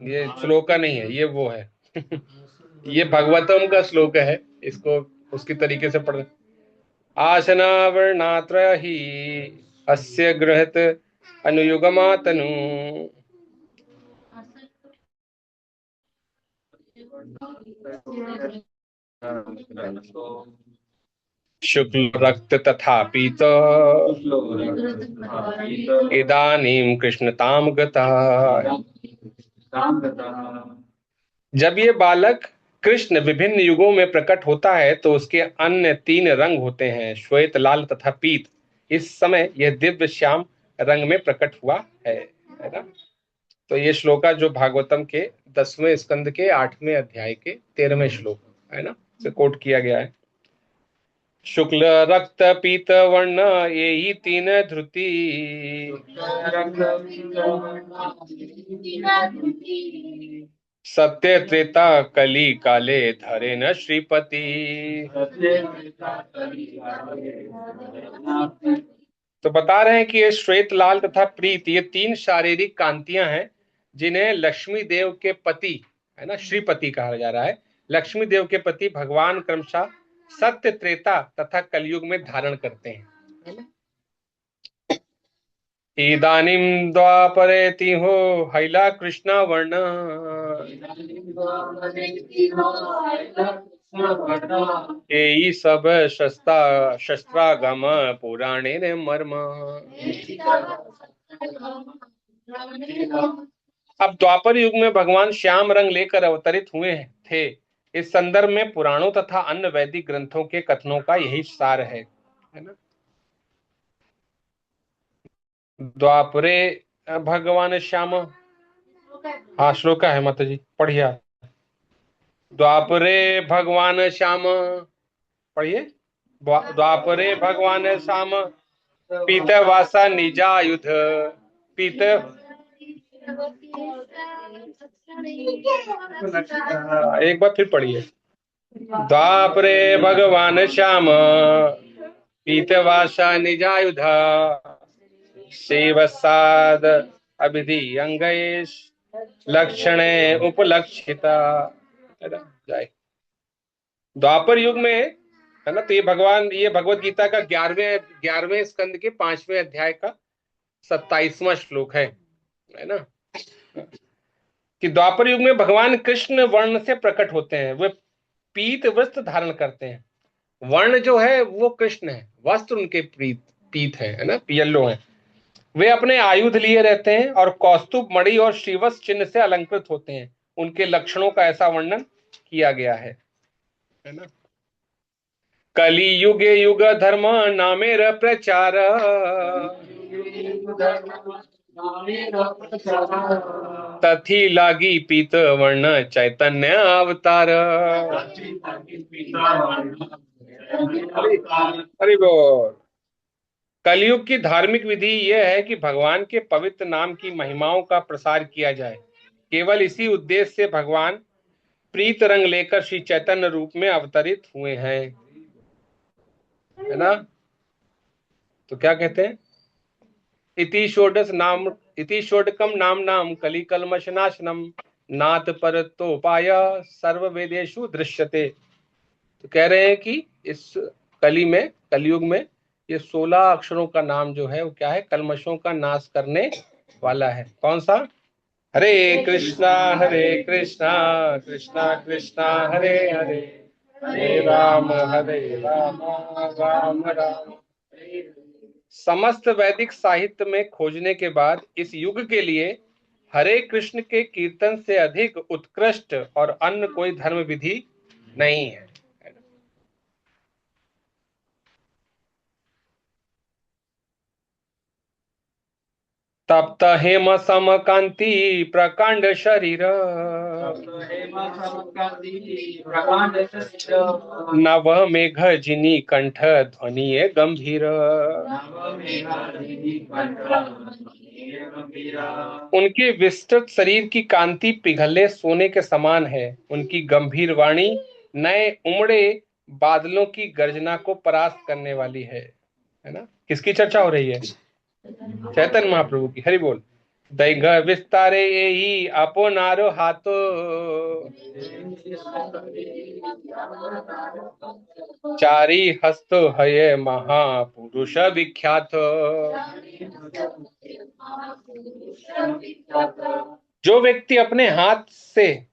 ये श्लोका नहीं है, ये वो है ये भगवतम का श्लोक है, इसको उसकी तरीके से पढ़। आसन वर्णात्रय ही अस्य गृहीत अनुयुगमा तनु। शुक्ल रक्त तथा पीत इदानीं कृष्णताम गता। जब ये बालक कृष्ण विभिन्न युगों में प्रकट होता है तो उसके अन्य 3 रंग होते हैं, श्वेत, लाल तथा पीत। इस समय यह दिव्य श्याम रंग में प्रकट हुआ है ना? तो ये श्लोका जो भागवतम के 10वें स्कंद के 8वें अध्याय के 13वें श्लोक है ना, से कोट किया गया है। शुक्ल रक्त पीत वर्ण ये ही 3 धृति, सत्य त्रेता कली काले धरे न श्रीपति। तो बता रहे हैं कि ये श्वेत, लाल तथा प्रीत, ये 3 शारीरिक कांतियां हैं जिन्हें लक्ष्मी देव के पति, है ना, श्रीपति कहा जा रहा है। लक्ष्मी देव के पति भगवान क्रमशः सत्य, त्रेता तथा कलयुग में धारण करते हैं। इदानीं द्वापरे तिहो हैला कृष्ण वर्ण, यही सब शस्त्रागम पुराणे ने मर्म। अब द्वापर युग में भगवान श्याम रंग लेकर अवतरित हुए थे। इस संदर्भ में पुराणों तथा अन्य वैदिक ग्रंथों के कथनों का यही सार है ना? द्वापरे भगवान श्याम, हाँ श्लोका है माता जी, पढ़िए। द्वापरे भगवान श्याम, पढ़िए। द्वापरे भगवान श्याम पीतवासा निजायुध पीत। एक बार फिर पढ़िए। द्वापरे भगवान श्याम पीतवासा निजायुधा सेवसाद अभिधि अंगेश लक्षणे उपलक्षिता। जाए द्वापर युग में, है ना, तो ये भगवत गीता का 11वें स्कंद के 5वें अध्याय का 27वां श्लोक है ना, कि द्वापर युग में भगवान कृष्ण वर्ण से प्रकट होते हैं। वे पीत वस्त्र धारण करते हैं। वर्ण जो है वो कृष्ण है, वस्त्र उनके पीत है ना, येलो है। वे अपने आयुध लिए रहते हैं और कौस्तुभ मणि और श्रीवत्स चिन्ह से अलंकृत होते हैं। उनके लक्षणों का ऐसा वर्णन किया गया है ना। कली युगे युग धर्म नामेर प्रचार तथी लागी पीत वर्ण चैतन्य अवतार। अरे बोल। कलयुग की धार्मिक विधि यह है कि भगवान के पवित्र नाम की महिमाओं का प्रसार किया जाए। केवल इसी उद्देश्य से भगवान प्रीत रंग लेकर श्री चैतन्य रूप में अवतरित हुए हैं, है ना। तो क्या कहते हैं? इति षोडकम नाम नाम कलिकल्मषनाशनम नाथ पर तो पाय सर्व वेदेषु दृश्यते। तो कह रहे हैं कि इस कलयुग में ये 16 अक्षरों का नाम जो है वो क्या है, कल्मशों का नाश करने वाला है। कौन सा? हरे कृष्णा कृष्णा कृष्णा हरे हरे, हरे राम राम राम। समस्त वैदिक साहित्य में खोजने के बाद इस युग के लिए हरे कृष्ण के कीर्तन से अधिक उत्कृष्ट और अन्य कोई धर्म विधि नहीं है। तप्त हेम सम कांति प्रकांड शरीर, नव मेघ जिनी कंठ ध्वनि गंभीर। उनके विस्तृत शरीर की कांति पिघले सोने के समान है। उनकी गंभीर वाणी नए उमड़े बादलों की गर्जना को परास्त करने वाली है ना? किसकी चर्चा हो रही है? चैतन्य महाप्रभु की। हरि बोल। दैघ विस्तारे ही अपोनारो हाथो, चारी हस्त है महापुरुष विख्यात। जो व्यक्ति अपने हाथ से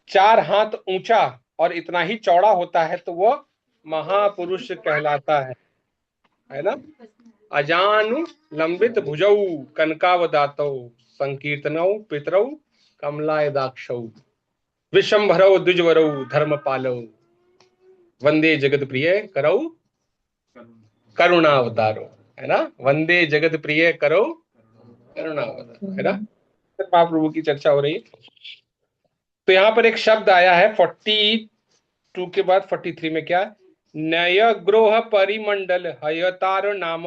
4 हाथ ऊंचा और इतना ही चौड़ा होता है तो वो महापुरुष कहलाता है ना? अजानु लंबित भुजौ कनकावदातौ, संकीर्तनौ पितरौ कमलायदाक्षौ, विशंभरौ द्विजवरौ धर्मपालौ, वंदे जगत प्रिय करौ करुणावतारो। है ना? वंदे जगत प्रिय करो करुणावतारो। है ना? महाप्रभु की चर्चा हो रही है। तो यहाँ पर एक शब्द आया है 42 के बाद 43 में, क्या? नय ग्रोह परिमंडल हयतार नाम।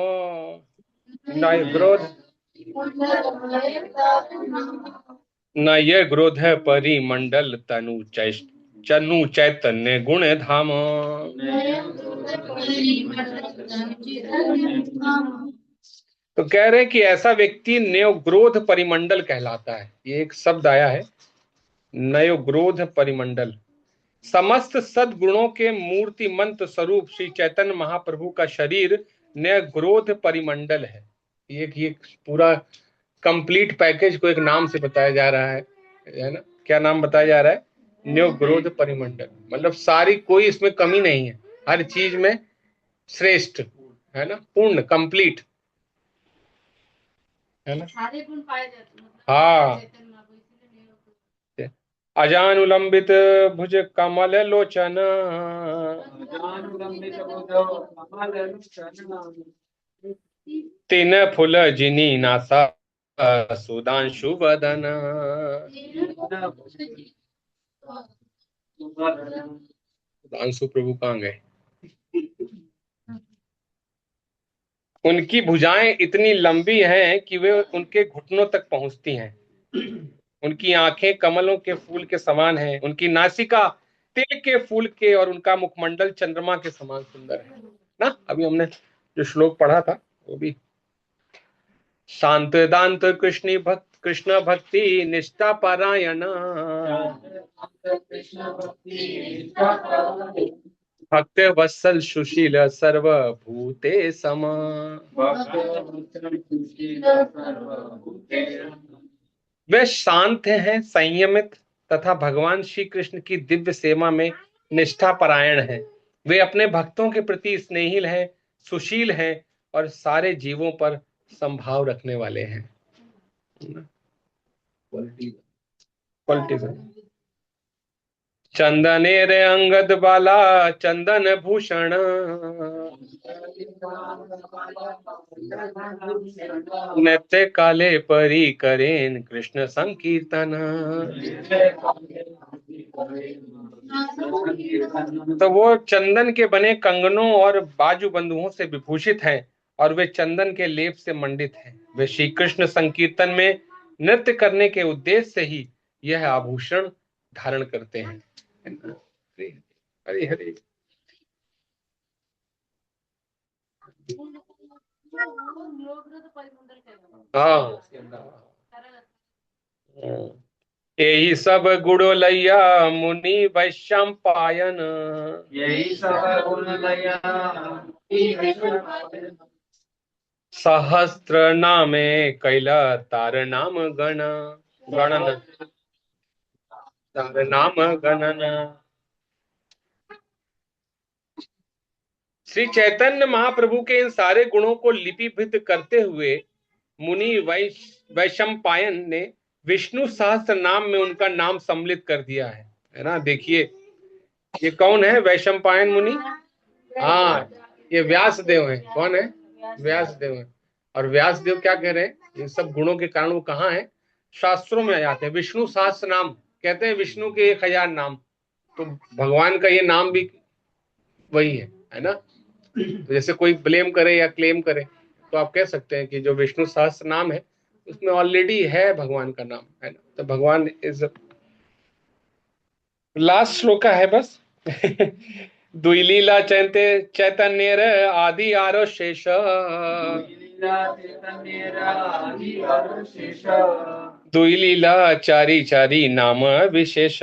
नय ग्रोध नय ग्रोध परिमंडल चनु चैतन्य गुण धाम। तो कह रहे हैं कि ऐसा व्यक्ति नयोग्रोध परिमंडल कहलाता है। ये एक शब्द आया है, नयोग्रोध परिमंडल। समस्त सद्गुणों के मूर्तिमंत स्वरूप श्री चैतन्य महाप्रभु का शरीर नयोग्रोध परिमंडल है। ये पूरा कंप्लीट पैकेज को एक नाम से बताया जा रहा है ना? क्या नाम बताया जा रहा है? नयोग्रोध परिमंडल। मतलब सारी, कोई इसमें कमी नहीं है, हर चीज में श्रेष्ठ, है ना? पूर्ण, कंप्लीट, है ना? सारे गुण पाए जाते हैं। हाँ। अजानुलंबित भुज कमल लोचन, तीन फुल जिनी नासा सुधांशु वदन। सुधांशु प्रभु कहाँ गए? उनकी भुजाएं इतनी लंबी हैं कि वे उनके घुटनों तक पहुंचती हैं। उनकी आंखें कमलों के फूल के समान हैं। उनकी नासिका तिल के फूल के और उनका मुखमंडल चंद्रमा के समान सुंदर है ना? अभी हमने जो श्लोक पढ़ा था वो भी। शांत दांत कृष्ण भक्ति निष्ठा पारायण, भक्त वत्सल सुशील सर्वभूते सम। वे शांत हैं, संयमित तथा भगवान श्री कृष्ण की दिव्य सेवा में निष्ठा परायण हैं। वे अपने भक्तों के प्रति स्नेहिल हैं, सुशील हैं और सारे जीवों पर संभाव रखने वाले हैं। चंदनेर अंगद बाला चंदन भूषण, नित्य काले परी करेन कृष्ण संकीर्तन। तो वो चंदन के बने कंगनों और बाजू बंधुओं से विभूषित हैं और वे चंदन के लेप से मंडित हैं। वे श्री कृष्ण संकीर्तन में नृत्य करने के उद्देश्य से ही यह आभूषण धारण करते हैं। हरे हरे। हाँ, यही सब गुणो लैया मुनि वैशंपायन। यही सब गुण लया सहस्त्र नामे कैला तार नाम गणन तार नाम गणन। श्री चैतन्य महाप्रभु के इन सारे गुणों को लिपिबद्ध करते हुए मुनि वैशंपायन ने विष्णु सहस्त्र नाम में उनका नाम सम्मिलित कर दिया है ना। देखिए ये कौन है वैशंपायन मुनि? हाँ, ये व्यासदेव हैं। कौन है? व्यासदेव हैं। और व्यासदेव क्या कह रहे हैं? इन सब गुणों के कारण वो कहाँ है? शास्त्रों में आ जाते हैं। विष्णु सहस्त्र नाम कहते हैं, विष्णु के 1000 नाम। तो भगवान का ये नाम भी वही है ना। तो जैसे कोई ब्लेम करे या क्लेम करे तो आप कह सकते हैं कि जो विष्णु सहस्त्र नाम है उसमें ऑलरेडी है भगवान का नाम, है ना। तो भगवान इज लास्ट श्लोक है बस। द्विलीला चैतन्य आदि आरो शेष। द्विलीला चारी चारी नाम विशेष।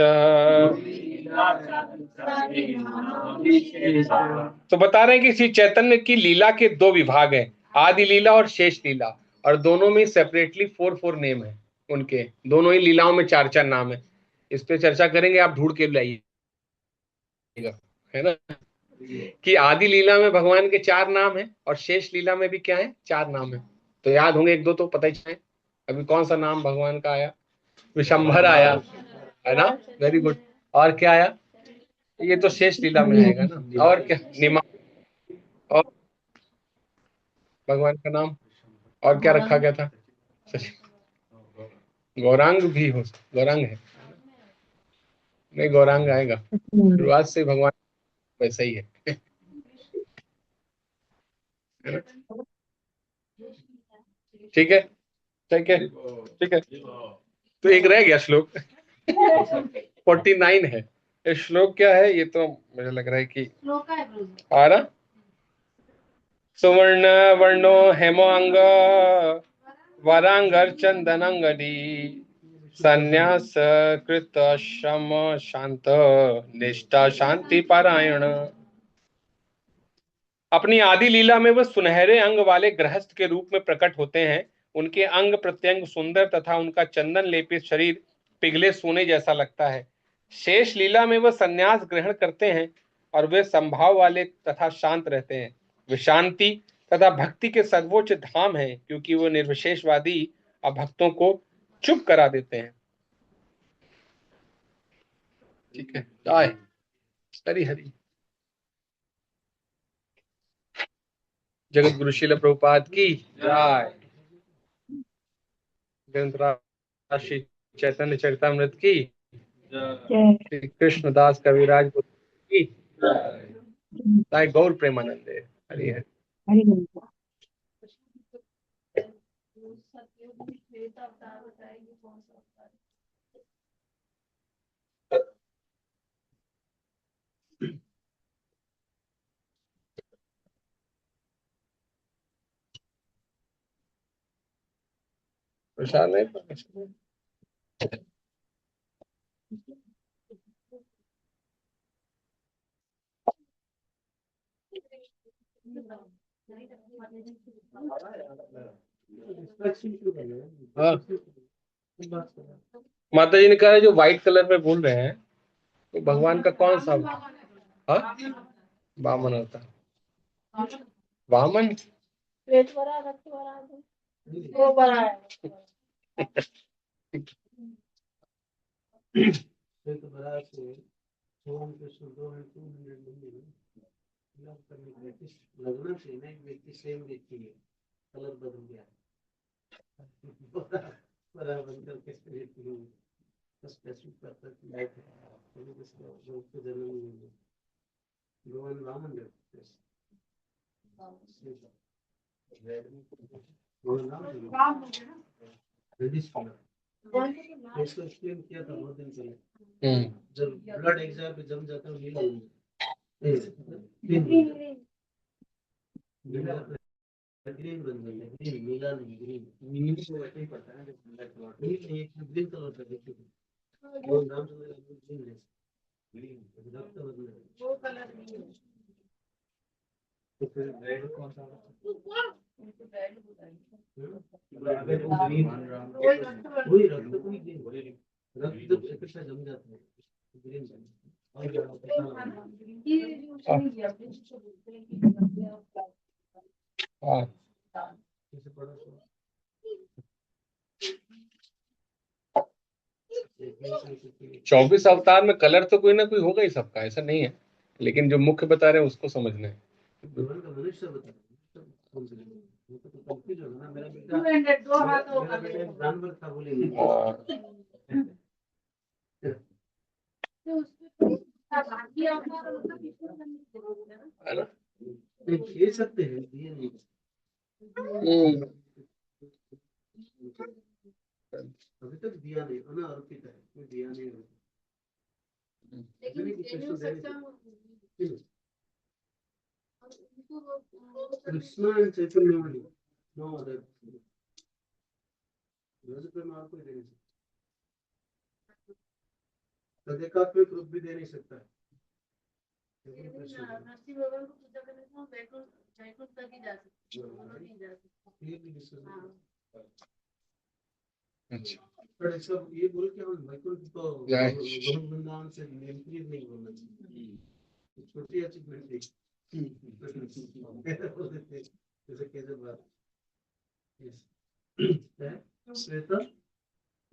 तो बता रहे हैं कि श्री चैतन्य की लीला के 2 विभाग हैं, आदि लीला और शेष लीला। और दोनों में सेपरेटली 4 नेम है उनके। दोनों ही लीलाओं में 4 नाम है। इस पे चर्चा करेंगे, आप ढूंढ के लाइएगा, है ना। कि आदि लीला में भगवान के 4 नाम है और शेष लीला में भी क्या है? 4 नाम है। तो याद होंगे 1-2 तो पता ही है। अभी कौन सा नाम भगवान का आया? विशंभर आया, है ना। Very good. और क्या आया? ये तो शेष लीला में आएगा ना। और क्या? निमा। और भगवान का नाम और क्या रखा गया था? गौरांग भी हो, गौरांग है नहीं, गौरांग आएगा शुरुआत से। भगवान वैसा ही है ना? ठीक है, ठीक है, ठीक है। तो एक रह गया श्लोक 49 है। ये श्लोक क्या है? ये तो मुझे लग रहा है कि आ रहा। सुवर्ण वर्णो हेमांग वरांगर चंदनांगदी संन्यास कृत शम शांत निष्ठा शांति पारायण। अपनी आदि लीला में वह सुनहरे अंग वाले गृहस्थ के रूप में प्रकट होते हैं। उनके अंग प्रत्यंग सुंदर तथा उनका चंदन लेपित शरीर पिघले सोने जैसा लगता है। शेष लीला में वह संन्यास ग्रहण करते हैं और वे संभाव वाले तथा शांत रहते हैं। वे शांति तथा भक्ति के सर्वोच्च धाम हैं, क्योंकि वो निर्विशेषवादी भक्तों को चुप करा देते हैं। ठीक है, जय हरि हरि। जगत गुरु श्रील प्रभुपाद की जय। ग्रंथराज श्री चैतन्य चरितामृत की श्री कृष्णदास कविराज की जय। गौर प्रेमानंद हरि हरि। प्रसाद नहीं। हाँ, माता जी ने कहा जो व्हाइट कलर में बोल रहे हैं तो भगवान का कौन सा? हाँ, वामन होता। वामन पेट भरा रक्त भरा वो भरा है। पेट भरा से सोम के सुदो है 200 मिलियन लव करने के लिए लगना चाहिए ना। एक व्यक्ति सेम व्यक्ति है, कलर बदल गया बराबर करके स्पेसिफिक करता कि लाइट है तो इसका जो उसको जरूर नहीं है। भगवान वामन रहते इसको एक्सप्लेन किया था बहुत दिन पहले। जब ब्लड एग्जाम पे जम जाता है ग्रीन बन जाता है। ग्रीन नीला नहीं, ग्रीन नीली से वैसे ही पड़ता है। ग्रीन कलर का देखिए भगवान रामचंद्र का ग्रीन है, रक्त वर्णन है। वो कलर नहीं है। तो फिर रेड कौन सा होगा? उनको रेड बताइए। अगर वो ग्रीन वही रक्त वर्णन। वही रक्त को ही ग्रीन, रक्त जब इकट्ठा जम जाता है ग्रीन बनता है। और क्या होता है? ये जो उसने किया, अपने से बोलते हैं कि रक्त और हाँ जैसे पढ़ो तो 24 अवतार में कलर तो कोई ना कोई होगा ही सबका, ऐसा नहीं है, लेकिन जो मुख्य बता रहे हैं उसको समझना है। भगवान का मनुष्य बता रहे हैं, कौन से लेंगे? वो तो कंफ्यूज होगा ना। मेरा बेटा 200 दो हाथ मेरा होगा। बेटा एक जानवर था बोलेंगे। तो उसमें बाकी अवतार मतलब किसको नहीं बोलते हैं ना। है ना? नहीं खेल सकते हैं, दिए नहीं। अभी तक दिया नहीं, अनारोपित है, कोई दिया नहीं अभी तक। लेकिन नहीं, देने कृष्ण देने सच्चा नहीं। और उनको वो Krishna and Chaitanya only, no other. वैसे तो मैं आपको ही दे नहीं सकता, तदेकात्मिक रूप भी दे नहीं सकता है। लेकिन कृष्ण नरसिंह भगवान को पूजा करने से हम वैकुंठ वैकुंठ तक ही जा सकते हैं, दोनों नहीं जा सकते। ये भी डिस्कस हाँ। अच्छा पर इसका ये बोल के हम वैकुंठ तो जय। गोलोक वृंदावन से इंक्रीज नहीं बोलना चाहिए। छोटी अचीवमेंट थी। बोल देते हैं, जैसे कैसे बात। यस श्वेता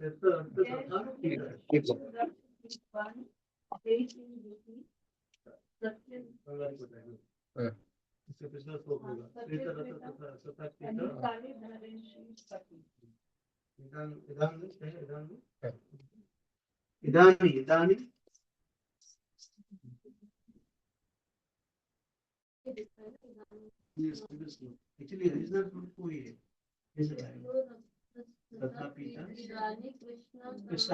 श्वेता अर्थ तथा भगवान को बताएगा। हाँ। इससे पिछला श्लोक होगा श्वेता रथ तथा सता पीता इदान इदान है इदान इदानी इदानी एक्चुअली रीजनल रूट कोई है जैसे तथा पीता कृष्ण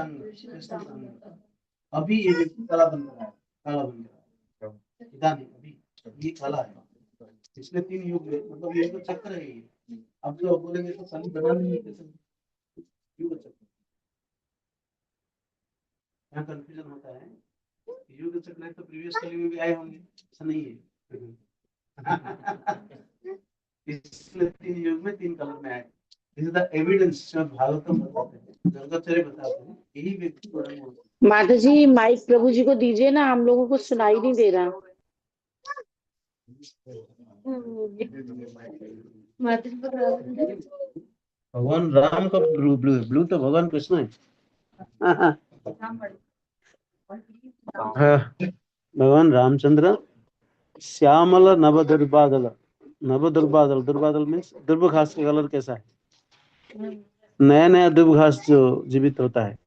अभी ये व्यक्ति काला बन रहा है, काला बन रहा है इदानी अभी ये काला है। पिछले 3 युग में मतलब ये तो चक्र है ये। अब जो बोलेंगे तो सभी बना नहीं है जैसे युग चक्र। यहाँ कंफ्यूजन होता है, युग चक्र है तो प्रीवियस कली में भी आए होंगे, ऐसा नहीं है। पिछले 3 युग में 3 कलर में आए। दिस इज द एविडेंस जो भागवतम बताते हैं, गर्गाचार्य बताते हैं, यही व्यक्ति परम होता है। माता जी माइक प्रभु जी को दीजिए ना, हम लोगों को सुनाई नहीं दे रहा। भगवान राम का ब्लू ब्लू ब्लू तो भगवान कृष्ण है। हाँ, भगवान रामचंद्र श्यामल नव दुर्बादल, नव दुर्बादल, दुर्बादल मीन्स दुर्भ घास का कलर कैसा है, नया नया दुर्भ घास जो जीवित होता है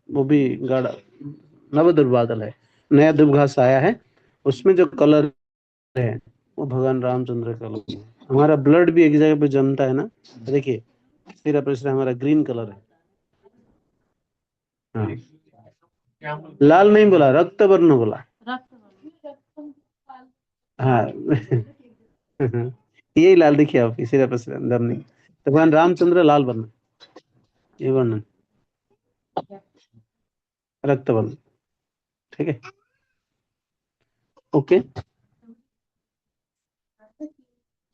वो भी गाढ़ा नव दुर्बादल है, नया दुर्भ घास आया है, उसमें जो कलर है वो भगवान रामचंद्र का कलर है। हमारा ब्लड भी एक जगह पे जमता है ना, देखिए सिरा पर हमारा ग्रीन कलर है। हाँ। लाल नहीं बोला, रक्त वर्ण बोला। हाँ यही लाल देखिए आप, सिरा पर अंदर नहीं, तो भगवान रामचंद्र लाल वर्ण, ये वर्णन रक्त वर्ण, ठीक है ओके।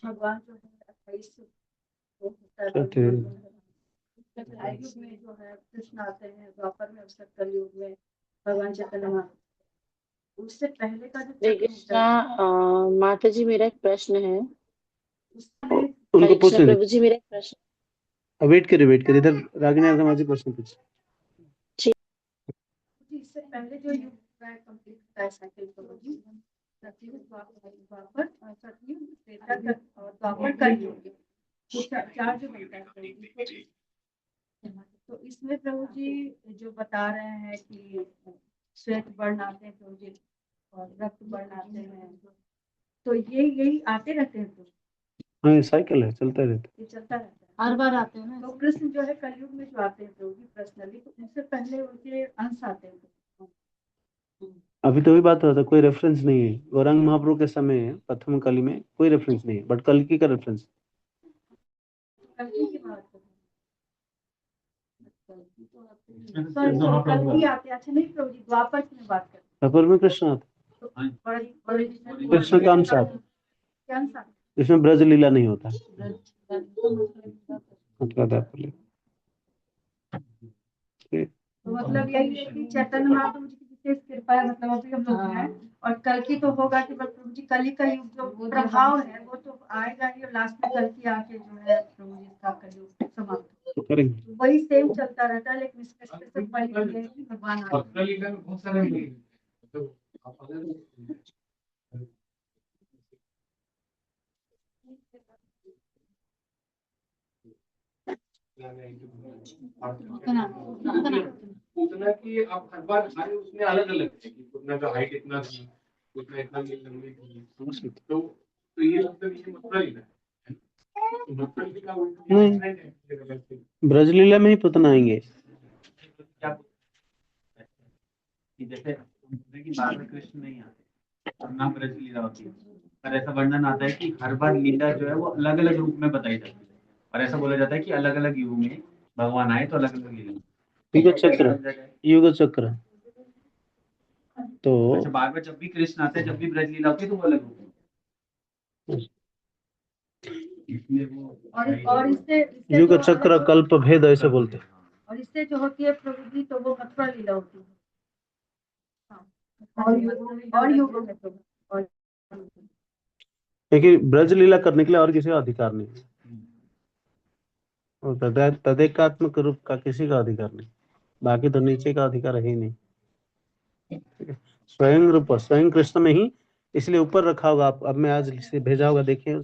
भगवान जो है 28 वो होता है, कलयुग में जो है कृष्ण आते हैं, द्वापर में अवसर कलयुग में भगवान चैतन्य महाप्रभु। उससे पहले का जो चक्र होता है, माता जी मेरा एक प्रश्न है। उसमें उनको हरे पूछ कृष्ण लेने, प्रभु जी मेरा एक प्रश्न। वेट करिए इधर रागिनी आदम जी प्रश्न पूछ। इससे पहले जो युग कंप्लीट होता है साइकिल को, सतयुग द्वापर सतयुग त्रेता और द्वापर कलयुग, तो 4 जो बनता है। तो इसमें प्रभु जी जो बता रहे हैं कि श्वेत वर्ण आते हैं प्रभु जी और रक्त वर्ण आते हैं, तो ये यही आते रहते हैं। तो हाँ साइकिल है, चलता रहता ये चलता रहता है, हर बार आते हैं ना। तो कृष्ण जो है कलयुग में जो आते हैं प्रभु जी पर्सनली, तो उनसे पहले उनके अंश आते हैं। अभी तो भी बात होता है, कोई रेफरेंस नहीं है गौरांग महाप्रभु के समय प्रथम कली में कोई रेफरेंस नहीं है, बट कल्कि का रेफरेंस। कल्कि की बात करें, कल्कि तो आते कल की आते, अच्छा नहीं प्रभु जी, द्वापर की मैं बात कर द्वापर में कृष्ण आते, कृष्ण का अंश आता, क्या अनुसार? इसमें ब्रज लीला नहीं होता। तो मतलब यही है कि चैतन्य महाप्रभु जी की विशेष कृपा है, मतलब अभी हम लोग हैं, और कल की तो होगा कि प्रभु जी कल का युग जो प्रभाव है वो तो आएगा ही, और लास्ट में कल की आके जो है प्रभु जी का कलयुग समाप्त तो करेंगे। वही सेम चलता रहता है, लेकिन इसमें स्पेशल पॉइंट ये है कि भगवान आए। बहुत सारे उतना कि आप हर बार आए उसमें अलग अलग है कि उतना का हाइट इतना थी, उतना इतना लंबी थी, तो ये मतलब ये मथुरा लीला है। मथुरा लीला नहीं, ब्रज लीला में ही पुतना आएंगे। कि जैसे कि बाल में कृष्ण नहीं आते और ना ब्रज लीला होती है, और ऐसा वर्णन आता है कि हर बार लीला जो है वो अलग अलग रूप में बताई जाती है, और ऐसा बोला जाता है कि अलग अलग युग में भगवान आए तो अलग अलग लीला। युग चक्र, युग चक्र। तो अच्छा, बार बार जब भी कृष्ण आते हैं, जब भी ब्रज लीला होती है तो वो अलग रूप में, इसलिए वो और इससे युग चक्र कल्प भेद ऐसे बोलते हैं। और इससे जो होती है प्रभु जी, तो वो मथुरा लीला होती है। और युगों में तो और लेकिन ब्रज लीला करने के लिए और किसी का अधिकार नहीं है, और तदेकात्मक रूप का किसी का अधिकार नहीं, बाकी तो नीचे का अधिकार है ही नहीं। स्वयं रूप स्वयं कृष्ण में ही, इसलिए ऊपर रखा होगा। आप अब मैं आज से भेजा होगा, देखिए